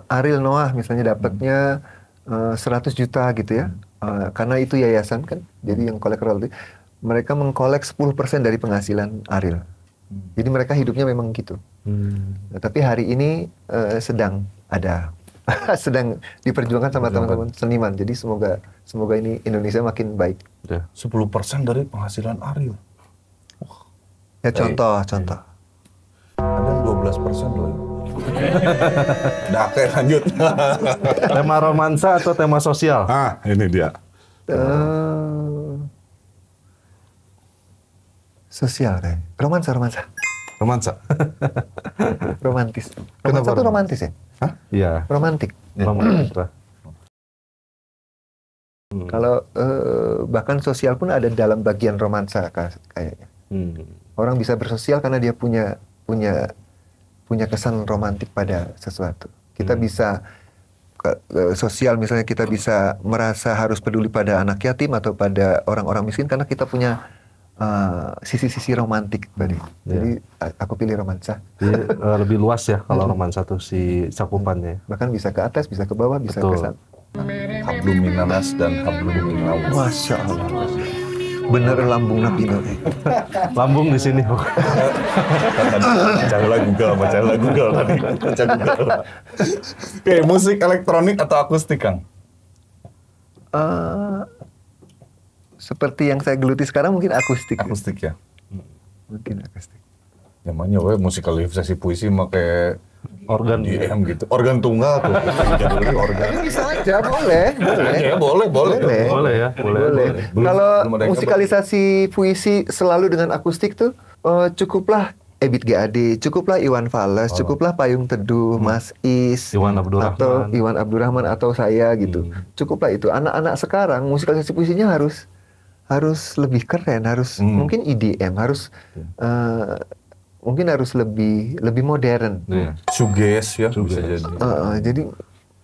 Ariel Noah misalnya dapatnya 100 juta gitu ya, karena itu yayasan kan, jadi yang kolek royalti, mereka mengkolek 10% dari penghasilan Ariel. Jadi mereka hidupnya memang gitu. Tapi hari ini sedang diperjuangkan sama teman-teman seniman. Jadi semoga ini Indonesia makin baik. 10% dari penghasilan Ariel. Ya contoh. Ada 12% loh. Udah, oke, lanjut. Tema romansa atau tema sosial? Ini dia. Sosial kayak. Romansa. Romantis. Romansa itu romantis ya? Iya. Romantik. Kalau bahkan sosial pun ada dalam bagian romansa kayaknya. Orang bisa bersosial karena dia punya kesan romantik pada sesuatu. Kita bisa sosial misalnya, kita bisa merasa harus peduli pada anak yatim atau pada orang-orang miskin karena kita punya sisi-sisi romantik tadi. Jadi aku pilih romansa. Jadi lebih luas ya kalau romansa tuh si cakupannya. Bahkan bisa ke atas, bisa ke bawah, bisa ke sana. Hablum minanas dan hablum minaus. Masya Allah. Bener lambung Nabi Nuh. Lambung di sini. Bacalah Google tadi. Baca Google. Oke, musik elektronik atau akustik, Kang? Seperti yang saya geluti sekarang mungkin akustik. Akustik ya. Mungkin akustik. Namanya musikalisasi puisi pakai Organ DM gitu. Organ tunggal tuh. Jadulnya organ. Bisa aja, boleh. Ya, boleh. boleh ya, boleh. Kalau belum ada yang musikalisasi puisi selalu dengan akustik tuh cukuplah Ebit GAD, cukuplah Iwan Fals, cukuplah Payung Teduh, Mas Is, Iwan Abdurrahman. atau Iwan Abdurrahman atau saya gitu. Cukuplah itu. Anak-anak sekarang musikalisasi puisinya harus lebih keren, harus mungkin EDM, harus mungkin harus lebih modern. Suges ya, bisa jadi. Jadi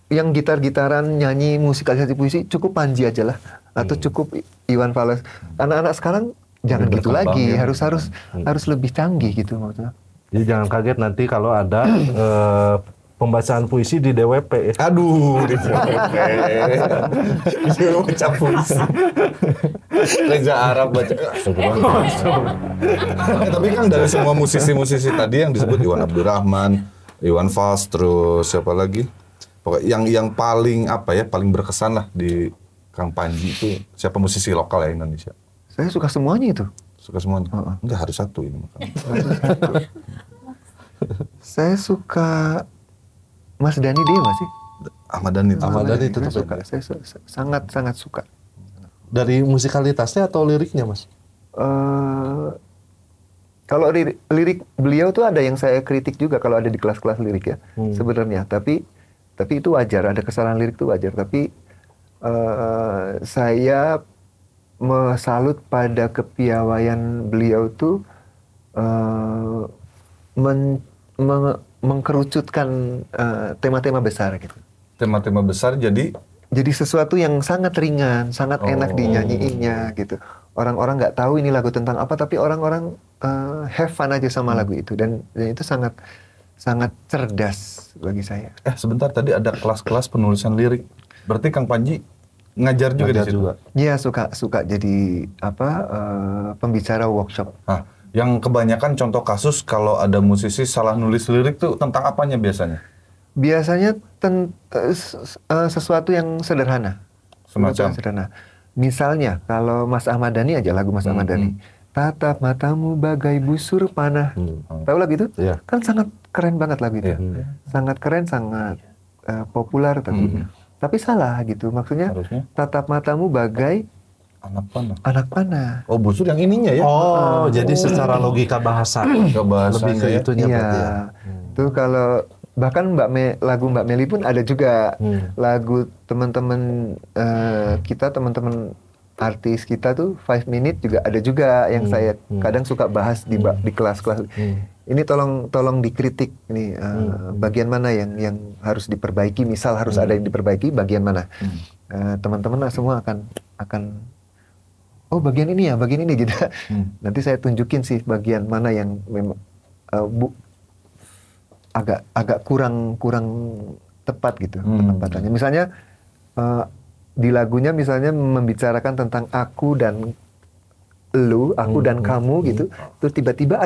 yang gitar-gitaran nyanyi musikalisasi puisi cukup Panji aja lah, atau cukup Iwan Fals. Anak-anak sekarang jangan gitu lagi, ya. harus lebih canggih gitu maksudnya. Jadi jangan kaget nanti kalau ada pembacaan puisi di DWP. Aduh, di DWP. Dia baca puisi. Reza Arab baca. Tapi kan dari semua musisi-musisi tadi yang disebut Iwan Abdurrahman, Iwan Fals, terus siapa lagi? Pokoknya yang paling paling berkesan lah di Kang Panji itu siapa musisi lokal ya Indonesia? Saya suka semuanya itu. Suka semuanya? Enggak, harus satu ini makanya. Saya suka Mas Dhani dia masih. Ahmad Dhani itu saya suka. Saya sangat suka. Dari musikalitasnya atau liriknya, Mas? Kalau lirik beliau tuh ada yang saya kritik juga kalau ada di kelas-kelas lirik ya sebenarnya. Tapi itu wajar, ada kesalahan lirik itu wajar. Tapi saya salut pada kepiawaian beliau tuh mengkerucutkan tema-tema besar gitu. Tema-tema besar jadi sesuatu yang sangat ringan, sangat enak dinyanyiinnya gitu. Orang-orang nggak tahu ini lagu tentang apa, tapi orang-orang have fun aja sama lagu itu, dan itu sangat cerdas bagi saya. Sebentar, tadi ada kelas-kelas penulisan lirik. Berarti Kang Panji ngajar juga di situ? Iya, suka jadi pembicara workshop. Yang kebanyakan contoh kasus kalau ada musisi salah nulis lirik tuh tentang apanya biasanya? Biasanya sesuatu yang sederhana. Semacam? Sederhana. Misalnya kalau Mas Ahmad Dhani aja, lagu Mas Ahmad Dhani. Tatap matamu bagai busur panah. Tahu lagu itu? Iya. Kan sangat keren banget lagu itu. Sangat keren, sangat populer tapi salah gitu. Maksudnya harusnya tatap matamu bagai anak panah. Oh, busur yang ininya ya? Jadi secara logika bahasa. Lebih ke itunya berarti ya. Tuh kalau bahkan lagu Mbak Meli pun ada juga. Lagu teman-teman kita, teman-teman artis kita tuh 5 Minute juga ada juga yang saya kadang suka bahas di kelas-kelas. Ini tolong dikritik nih bagian mana yang harus diperbaiki, misal harus ada yang diperbaiki bagian mana. Teman-teman semua akan bagian ini gitu. Nanti saya tunjukin sih bagian mana yang memang agak kurang tepat gitu penempatannya. Misalnya di lagunya misalnya membicarakan tentang aku dan lu, aku dan kamu gitu. Terus tiba-tiba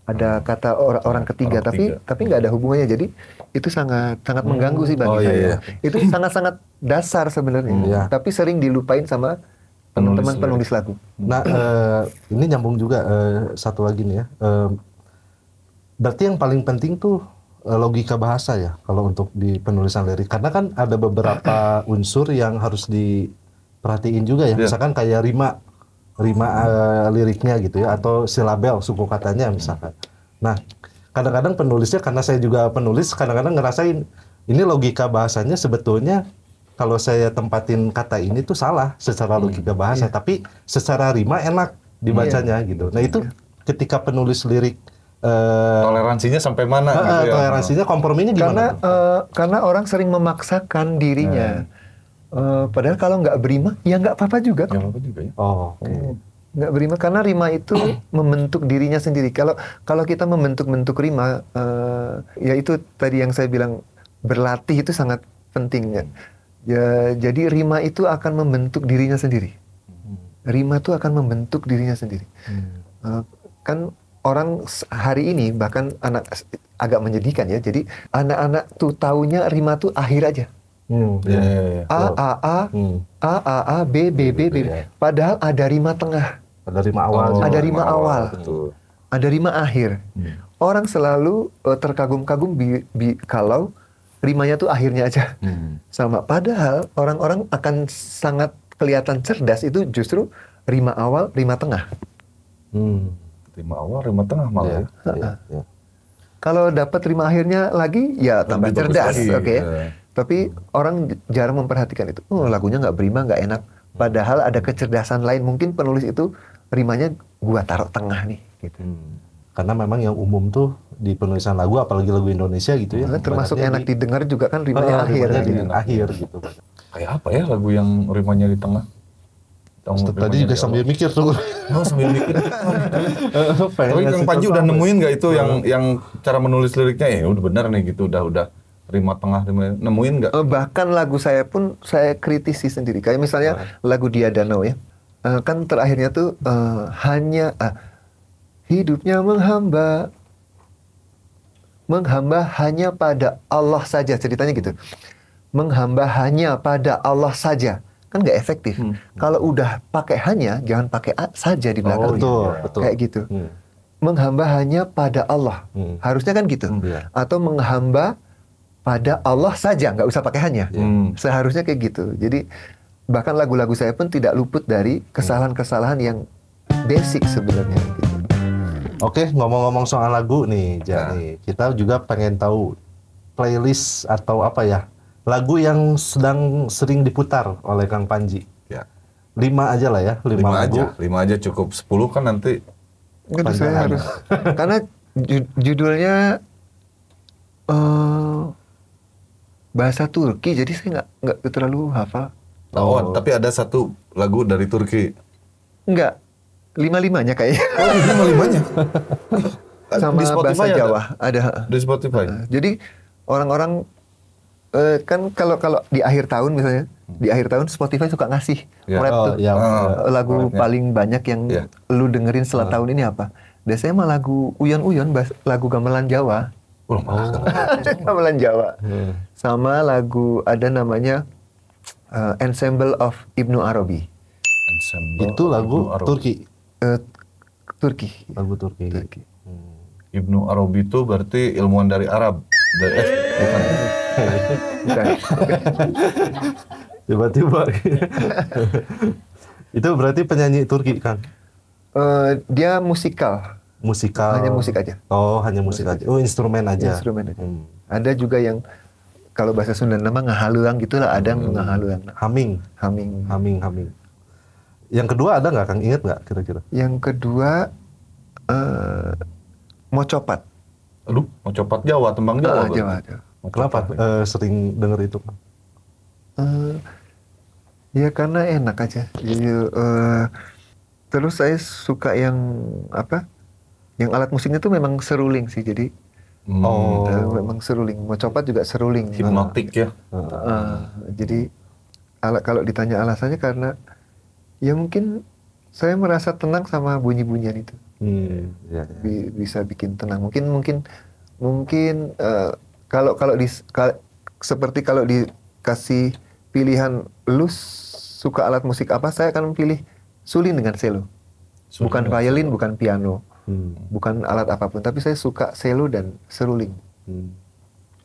ada kata orang ketiga, tapi nggak ada hubungannya. Jadi itu sangat mengganggu sih bagi saya. Itu sangat dasar sebenarnya. Tapi sering dilupain sama teman-teman penulis lagu. Nah, ini nyambung juga satu lagi nih ya. Berarti yang paling penting tuh logika bahasa ya kalau untuk di penulisan lirik. Karena kan ada beberapa unsur yang harus diperhatiin juga ya. Misalkan kayak rima liriknya gitu ya, atau silabel, suku katanya misalkan. Nah, kadang-kadang penulisnya, karena saya juga penulis, kadang-kadang ngerasain ini logika bahasanya sebetulnya kalau saya tempatin kata ini tuh salah secara logika bahasa, tapi secara rima enak dibacanya gitu. Nah itu ketika penulis lirik toleransinya sampai mana? Gitu ya? Toleransinya, komprominya gimana? Karena orang sering memaksakan dirinya. Padahal kalau nggak berima, ya nggak apa-apa juga. Nggak apa-apa juga ya. Oke. Nggak berima karena rima itu membentuk dirinya sendiri. Kalau kita membentuk rima, ya itu tadi yang saya bilang berlatih itu sangat penting ya. Jadi rima itu akan membentuk dirinya sendiri. Rima itu akan membentuk dirinya sendiri. Kan orang hari ini bahkan anak agak menyedihkan ya. Jadi anak-anak tuh taunya rima tuh akhir aja. A, B, B, B, B. Padahal ada rima tengah. Ada rima awal. Ada rima awal. Betul. Ada rima akhir. Orang selalu terkagum-kagum kalau rimanya tuh akhirnya aja. Sama. Padahal orang-orang akan sangat kelihatan cerdas itu justru rima awal, rima tengah. Rima awal, rima tengah malah. Kalau dapat rima akhirnya lagi, ya tambah Lebih bagus cerdas. lagi, Oke. ya. Tapi orang jarang memperhatikan itu. Oh, lagunya nggak berima, nggak enak. Padahal ada kecerdasan lain. Mungkin penulis itu rimanya gua taruh tengah nih. Gitu. Karena memang yang umum tuh di penulisan lagu, apalagi lagu Indonesia gitu ya. Termasuk enak didengar juga kan rimanya akhir. Rimanya di Gitu. akhir gitu. Kayak apa ya lagu yang rimanya di tengah? Tadi juga sambil mikir tuh. Oh, sambil mikir. Tapi Kang Panji udah nemuin nggak itu yang cara menulis liriknya ya udah benar nih gitu, udah rima tengah, nemuin nggak? Bahkan lagu saya pun saya kritisi sendiri. Kayak misalnya lagu Dia Danau ya. Kan terakhirnya tuh hanya hidupnya menghamba hanya pada Allah saja, ceritanya gitu. Menghamba hanya pada Allah saja, kan nggak efektif. Kalau udah pakai hanya, jangan pakai saja di belakangnya. Betul. Kayak gitu. Menghamba hanya pada Allah, harusnya kan gitu. Atau menghamba pada Allah saja, nggak usah pakai hanya. Seharusnya kayak gitu. Jadi bahkan lagu-lagu saya pun tidak luput dari kesalahan-kesalahan yang basic sebenarnya. Gitu. Oke, ngomong-ngomong soal lagu nih, Jani, kita juga pengen tahu playlist atau apa ya, lagu yang sedang sering diputar oleh Kang Panji. Ya. 5 aja lah ya, 5 lagu. Aja, 5 aja cukup, 10 kan nanti. Itu saya harus, karena judulnya bahasa Turki, jadi saya nggak terlalu hafal. Tapi ada satu lagu dari Turki. Enggak, 5-5-nya kayaknya. Oh, 5-5-nya. Sama Di Spotify bahasa Jawa ada. Di Spotify. Jadi orang-orang kan kalau di akhir tahun misalnya, di akhir tahun Spotify suka ngasih rap tuh. Lagu paling banyak yang lu dengerin setelah tahun ini apa? Biasanya mah lagu Uyon-Uyon, lagu gamelan Jawa. Gamelan Jawa. Sama lagu ada namanya Ensemble of Ibnu Arabi. Itu lagu Turki. Turki. Lagu Turki. Ibnu Arabi itu berarti ilmuwan dari Arab. Bukan. Bukan. Tiba-tiba. Itu berarti penyanyi Turki kan? Dia musikal. Musikal. Hanya musik aja. Oh, hanya musik aja. Oh, instrumen aja. Instrumen aja. Ada juga yang kalau bahasa Sunda nama ngahaluang gitulah, ada ngahaluang. Humming. Yang kedua ada nggak, Kang? Ingat nggak kira-kira? Yang kedua Mocopat. Aduh, Mocopat Jawa, tembang Jawa. Jawa. Kenapa sering denger itu, Kang? Ya karena enak aja. Jadi, terus saya suka yang apa? Yang alat musiknya tuh memang seruling sih. Jadi memang seruling. Mocopat juga seruling. Hipnotik ya. Jadi kalau ditanya alasannya karena ya mungkin saya merasa tenang sama bunyi-bunyian itu. Bisa bikin tenang. Mungkin kalau seperti kalau dikasih pilihan lu suka alat musik apa, saya akan pilih suling dengan cello. Bukan violin, bukan piano. Bukan alat apapun, tapi saya suka cello dan seruling.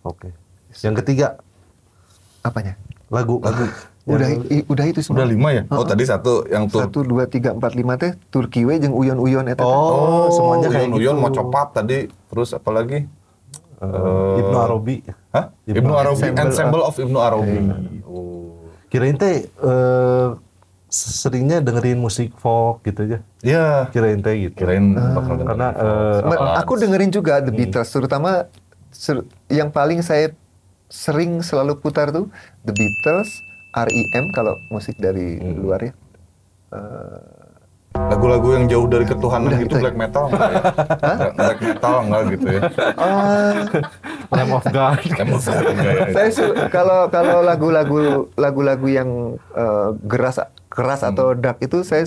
Oke. Yang ketiga apanya? Lagu. Udah itu semua. Udah 5 ya? Oh, tadi satu yang 1, 2, 3, 4, 5 teh Turki we jeung uyon-uyon eta. Semuanya kayak Uyon, gitu. Mocopat tadi, terus apa lagi? Ibnu Arabi. Hah? Ibnu Arabi, Ensemble of Ibnu Arabi. Kirain teh seringnya dengerin musik folk gitu aja. Iya. Kirain teh gitu. Bakal dengerin. Karena Aku dengerin juga The Beatles, terutama yang paling saya sering selalu putar tuh The Beatles, R.E.M. kalau musik dari luar ya. Lagu-lagu yang jauh dari ketuhanan Udah, gitu itu. black metal enggak ya? Black metal enggak gitu ya? Lamb of God. Emang enggak ya? Kalau lagu-lagu yang keras atau dark itu saya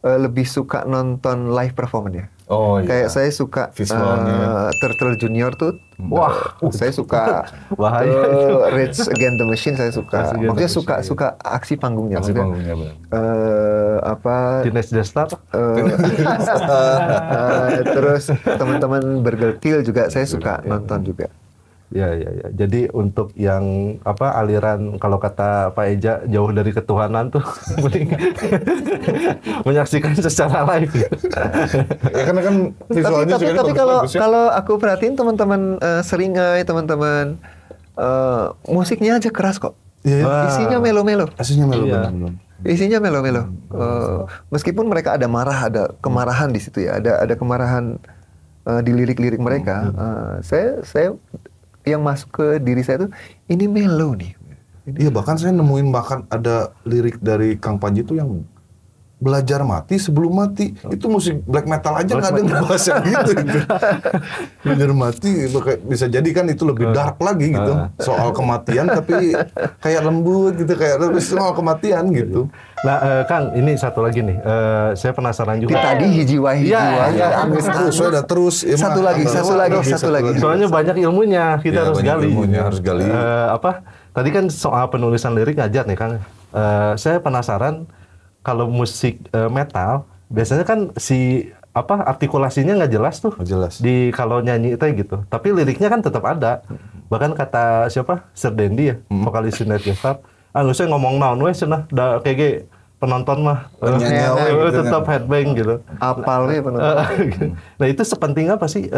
lebih suka nonton live performance ya. Oh iya. Kayak saya suka Visualnya. Turtle Junior tuh. Wah, Saya suka bahaya itu. Rage Against the Machine saya suka. Rage Against the Maksudnya Machine, suka aksi panggungnya. Aksi Maksudnya, panggungnya benar. Teenage Death Star. terus teman-teman Bergeltil juga saya suka nonton juga. Ya. Jadi untuk yang aliran kalau kata Pak Eja jauh dari ketuhanan tuh mending menyaksikan secara live. Ya karena kan visualnya juga Tapi bagus-bagus ya. kalau aku perhatiin teman-teman seringai, teman-teman musiknya aja keras kok. Iya. Isinya melo-melo. Aslinya melo Iya. benar. Isinya melo-melo. Meskipun mereka ada marah, ada kemarahan di situ ya, ada kemarahan di lirik-lirik mereka. Saya yang masuk ke diri saya tuh ini melo nih. Iya, bahkan saya nemuin ada lirik dari Kang Panji tuh yang belajar mati sebelum mati. Itu musik black metal aja nggak ada yang bahas yang gitu. Belajar mati bisa jadi kan itu lebih dark lagi gitu. Soal kematian tapi kayak lembut gitu, kayak soal kematian gitu. Nah, Kang, ini satu lagi nih. Saya penasaran juga. Tadi hiji wae. Iya. Saya udah terus. Ya, Satu lagi. Soalnya banyak ilmunya, kita Ya, harus banyak gali. ilmunya, harus gali. Tadi kan soal penulisan lirik ngajar nih, Kang. Saya penasaran kalau musik metal biasanya kan artikulasinya nggak jelas tuh. Nggak jelas. Kalau nyanyi itu gitu. Tapi liriknya kan tetap ada. Bahkan kata siapa? Sir Dendi ya, vokalis Teenage Death Star. Saya ngomong naon we cenah da kayak penonton mah Penyanyi gitu tetap kan. Iya. headbang gitu. Apal we penonton. Nah itu sepenting apa sih?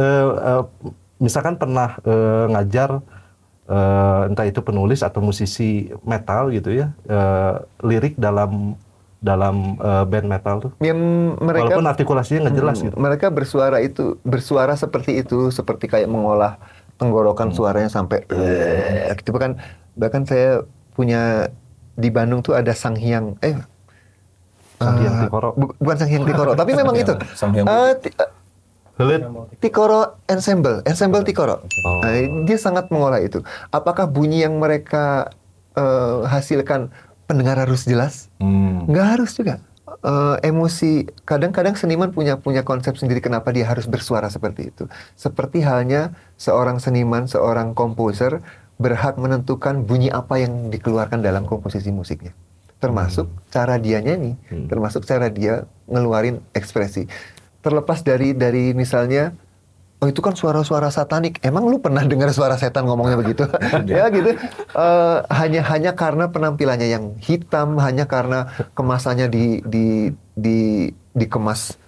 Misalkan pernah ngajar entah itu penulis atau musisi metal gitu ya, lirik dalam band metal tuh. Yang mereka Walaupun artikulasinya nggak jelas gitu. Mereka bersuara seperti itu, seperti kayak mengolah tenggorokan suaranya sampai gitu kan. Bahkan saya punya di Bandung tuh ada Sanghyang Sanghyang Tikoro. Bukan Sanghyang Tikoro, tapi memang itu. Sanghyang Helit. Tikoro Ensemble Tikoro. Oh. Dia sangat mengolah itu. Apakah bunyi yang mereka hasilkan pendengar harus jelas? Nggak harus juga. Emosi, kadang-kadang seniman punya konsep sendiri kenapa dia harus bersuara seperti itu. Seperti halnya seorang seniman, seorang komposer berhak menentukan bunyi apa yang dikeluarkan dalam komposisi musiknya. Termasuk cara dia nyanyi, termasuk cara dia ngeluarin ekspresi. Terlepas dari misalnya, oh itu kan suara-suara satanik. Emang lu pernah dengar suara setan ngomongnya begitu? Ya gitu. Hanya karena penampilannya yang hitam, hanya karena kemasannya dikemas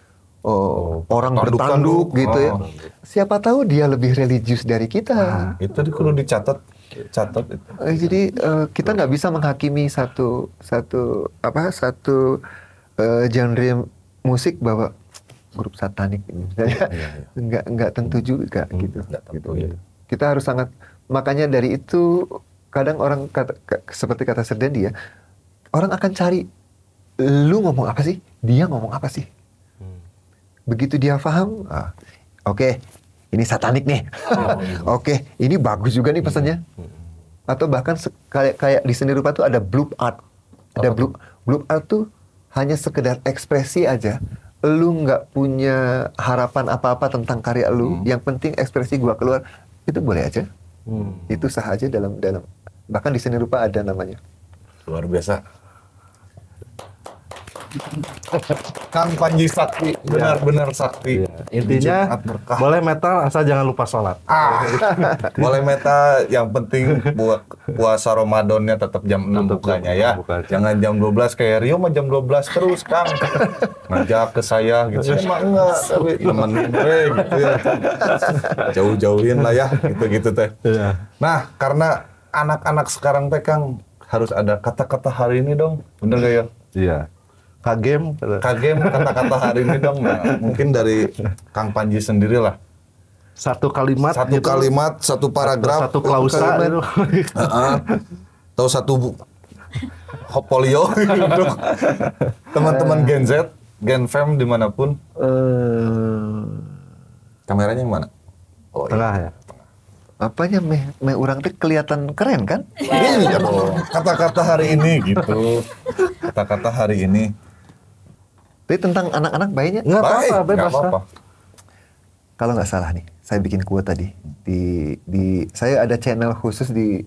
orang bertanduk gitu ya. Siapa tahu dia lebih religius dari kita. Itu perlu dicatat itu. Jadi kita nggak bisa menghakimi satu genre musik bahwa grup satanik ini misalnya nggak tentu juga gitu. Iya. Kita harus sangat, makanya dari itu kadang orang seperti kata Sir Dendi ya, orang akan cari lu ngomong apa sih, dia ngomong apa sih. Begitu dia paham, oke, ini satanik nih. Oke, ini bagus juga nih pesannya. Atau bahkan kayak di seni rupa tuh ada bloop art. Ada bloop art tuh hanya sekedar ekspresi aja. Lu nggak punya harapan apa-apa tentang karya lu, yang penting ekspresi gua keluar, itu boleh aja. Itu sah aja dalam bahkan di seni rupa ada namanya. Luar biasa. Kang Panji sakti, benar-benar sakti. Intinya Jumat berkah. boleh metal asal jangan lupa sholat. Boleh meta, yang penting buat puasa Ramadannya tetap jam 6 bukanya ya. Jangan jam 12 kayak Rio mah jam 12 terus Kang. Ngajak ke saya gitu. Saya mah enggak, tapi nemenin gue gitu ya. Jauh-jauhin lah ya, gitu-gitu teh. Iya. Nah, karena anak-anak sekarang teh Kang harus ada kata-kata hari ini dong. Bener gak ya? Iya. Kagem. Kagem kata-kata hari ini dong. Nah, mungkin dari Kang Panji sendiri lah. Satu kalimat. Satu gitu. kalimat, satu paragraf. Satu klausa. Gitu. Atau satu polio gitu. Teman-teman Gen Z Gen Fam dimanapun. Kameranya yang mana? Oh, Tengah ya. Apanya meh orang teh kelihatan keren kan? Iya dong. Kata-kata hari ini gitu. Kata-kata hari ini. Tapi tentang anak-anak bayinya. Nggak apa-apa, Baik, bebas nggak apa-apa. lah. Kalau nggak salah nih, saya bikin quote tadi di saya ada channel khusus di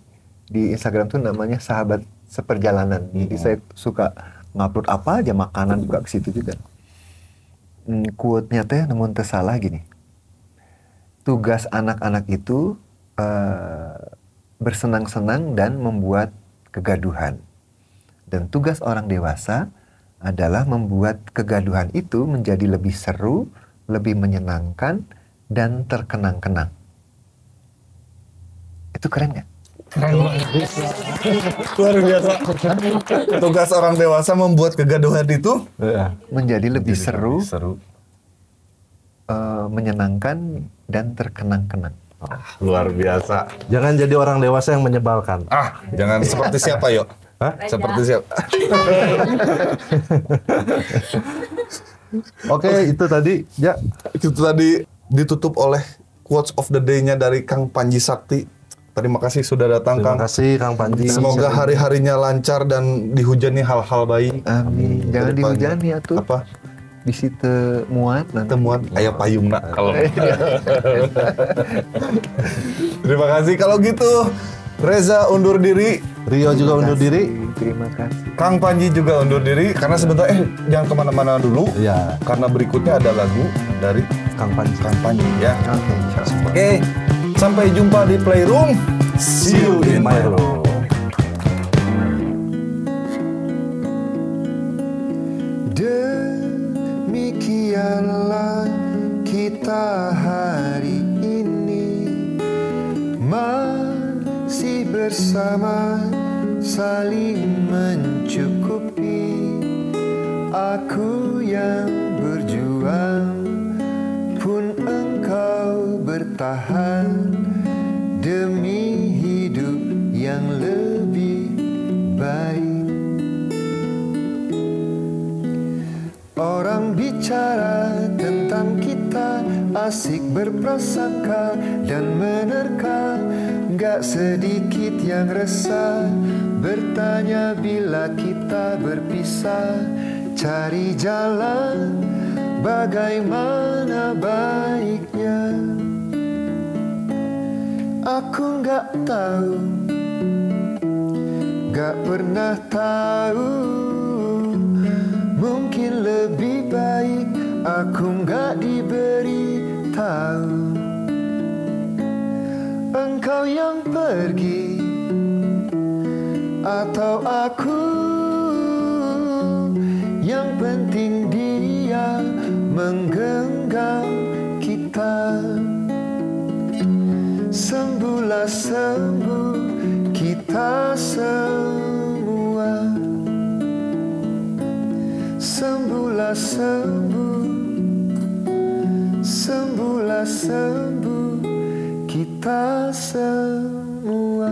Instagram tuh namanya Sahabat Seperjalanan. Jadi saya suka ngupload apa aja makanan juga ke situ juga. Quote-nya teh namun tersalah gini. Tugas anak-anak itu bersenang-senang dan membuat kegaduhan. Dan tugas orang dewasa adalah membuat kegaduhan itu menjadi lebih seru, lebih menyenangkan, dan terkenang-kenang. Itu keren nggak? Luar biasa. Tugas orang dewasa membuat kegaduhan itu Menjadi lebih seru, seru. menyenangkan, dan terkenang-kenang. Luar biasa. Jangan jadi orang dewasa yang menyebalkan. Jangan seperti siapa, yuk? Hah? Seperti siapa? Oke, itu tadi ya. Itu tadi ditutup oleh quotes of the day-nya dari Kang Panji Sakti. Terima kasih sudah datang, Terima Kang. kasih Kang Panji. Semoga hari-harinya lancar dan dihujani hal-hal baik. Amin. Jangan Kedepannya. dihujani atuh. Apa? Bisi teu muat nanti. Temuan aya payungna kalau. Terima kasih kalau gitu. Reza undur diri, Rio juga undur diri. Terima kasih. Kang Panji juga undur diri karena sebentar jangan kemana-mana dulu. Iya, Karena berikutnya ada lagu dari Kang Panji. Kang Panji ya. Oke, insyaallah. Oke, sampai jumpa di Playroom. See you in my room. Demikianlah kita hari ini masih bersama, saling mencukupi. Aku yang berjuang pun engkau bertahan demi hidup yang lebih baik. Orang bicara tentang kita, asik berprasangka dan menerka. Gak sedikit yang resah, bertanya bila kita berpisah. Cari jalan bagaimana baiknya. Aku gak tahu, gak pernah tahu. Mungkin lebih baik aku gak diberi tahu. Engkau yang pergi atau aku, yang penting dia menggenggam kita. Sembuhlah sembuh kita semua. Sembuhlah sembuh, sembuhlah sembuh kita semua.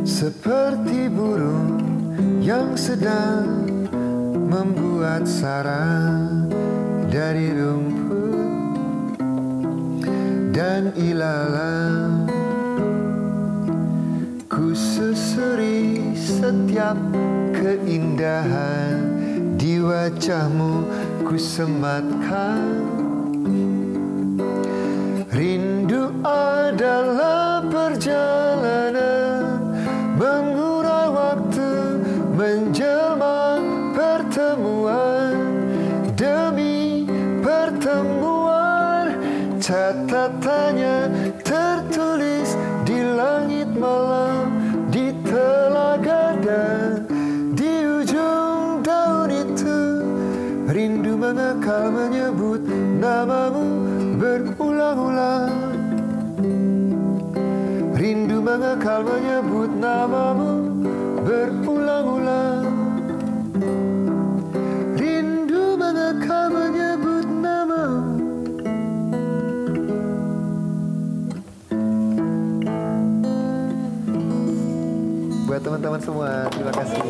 Seperti burung yang sedang membuat sarang dari rumput dan ilalang, ku susuri setiap keindahan di wajahmu, ku sematkan. Rindu adalah perjalanan, mengurai waktu, menjelma pertemuan demi pertemuan. Catatannya tertulis di langit malam, di telaga dan di ujung daun itu. Rindu mengakal menyebut namamu berulang-ulang. Rindu mengakal menyebut namamu berulang-ulang, rindu mengekang menyebut namamu. Buat teman-teman semua, terima kasih.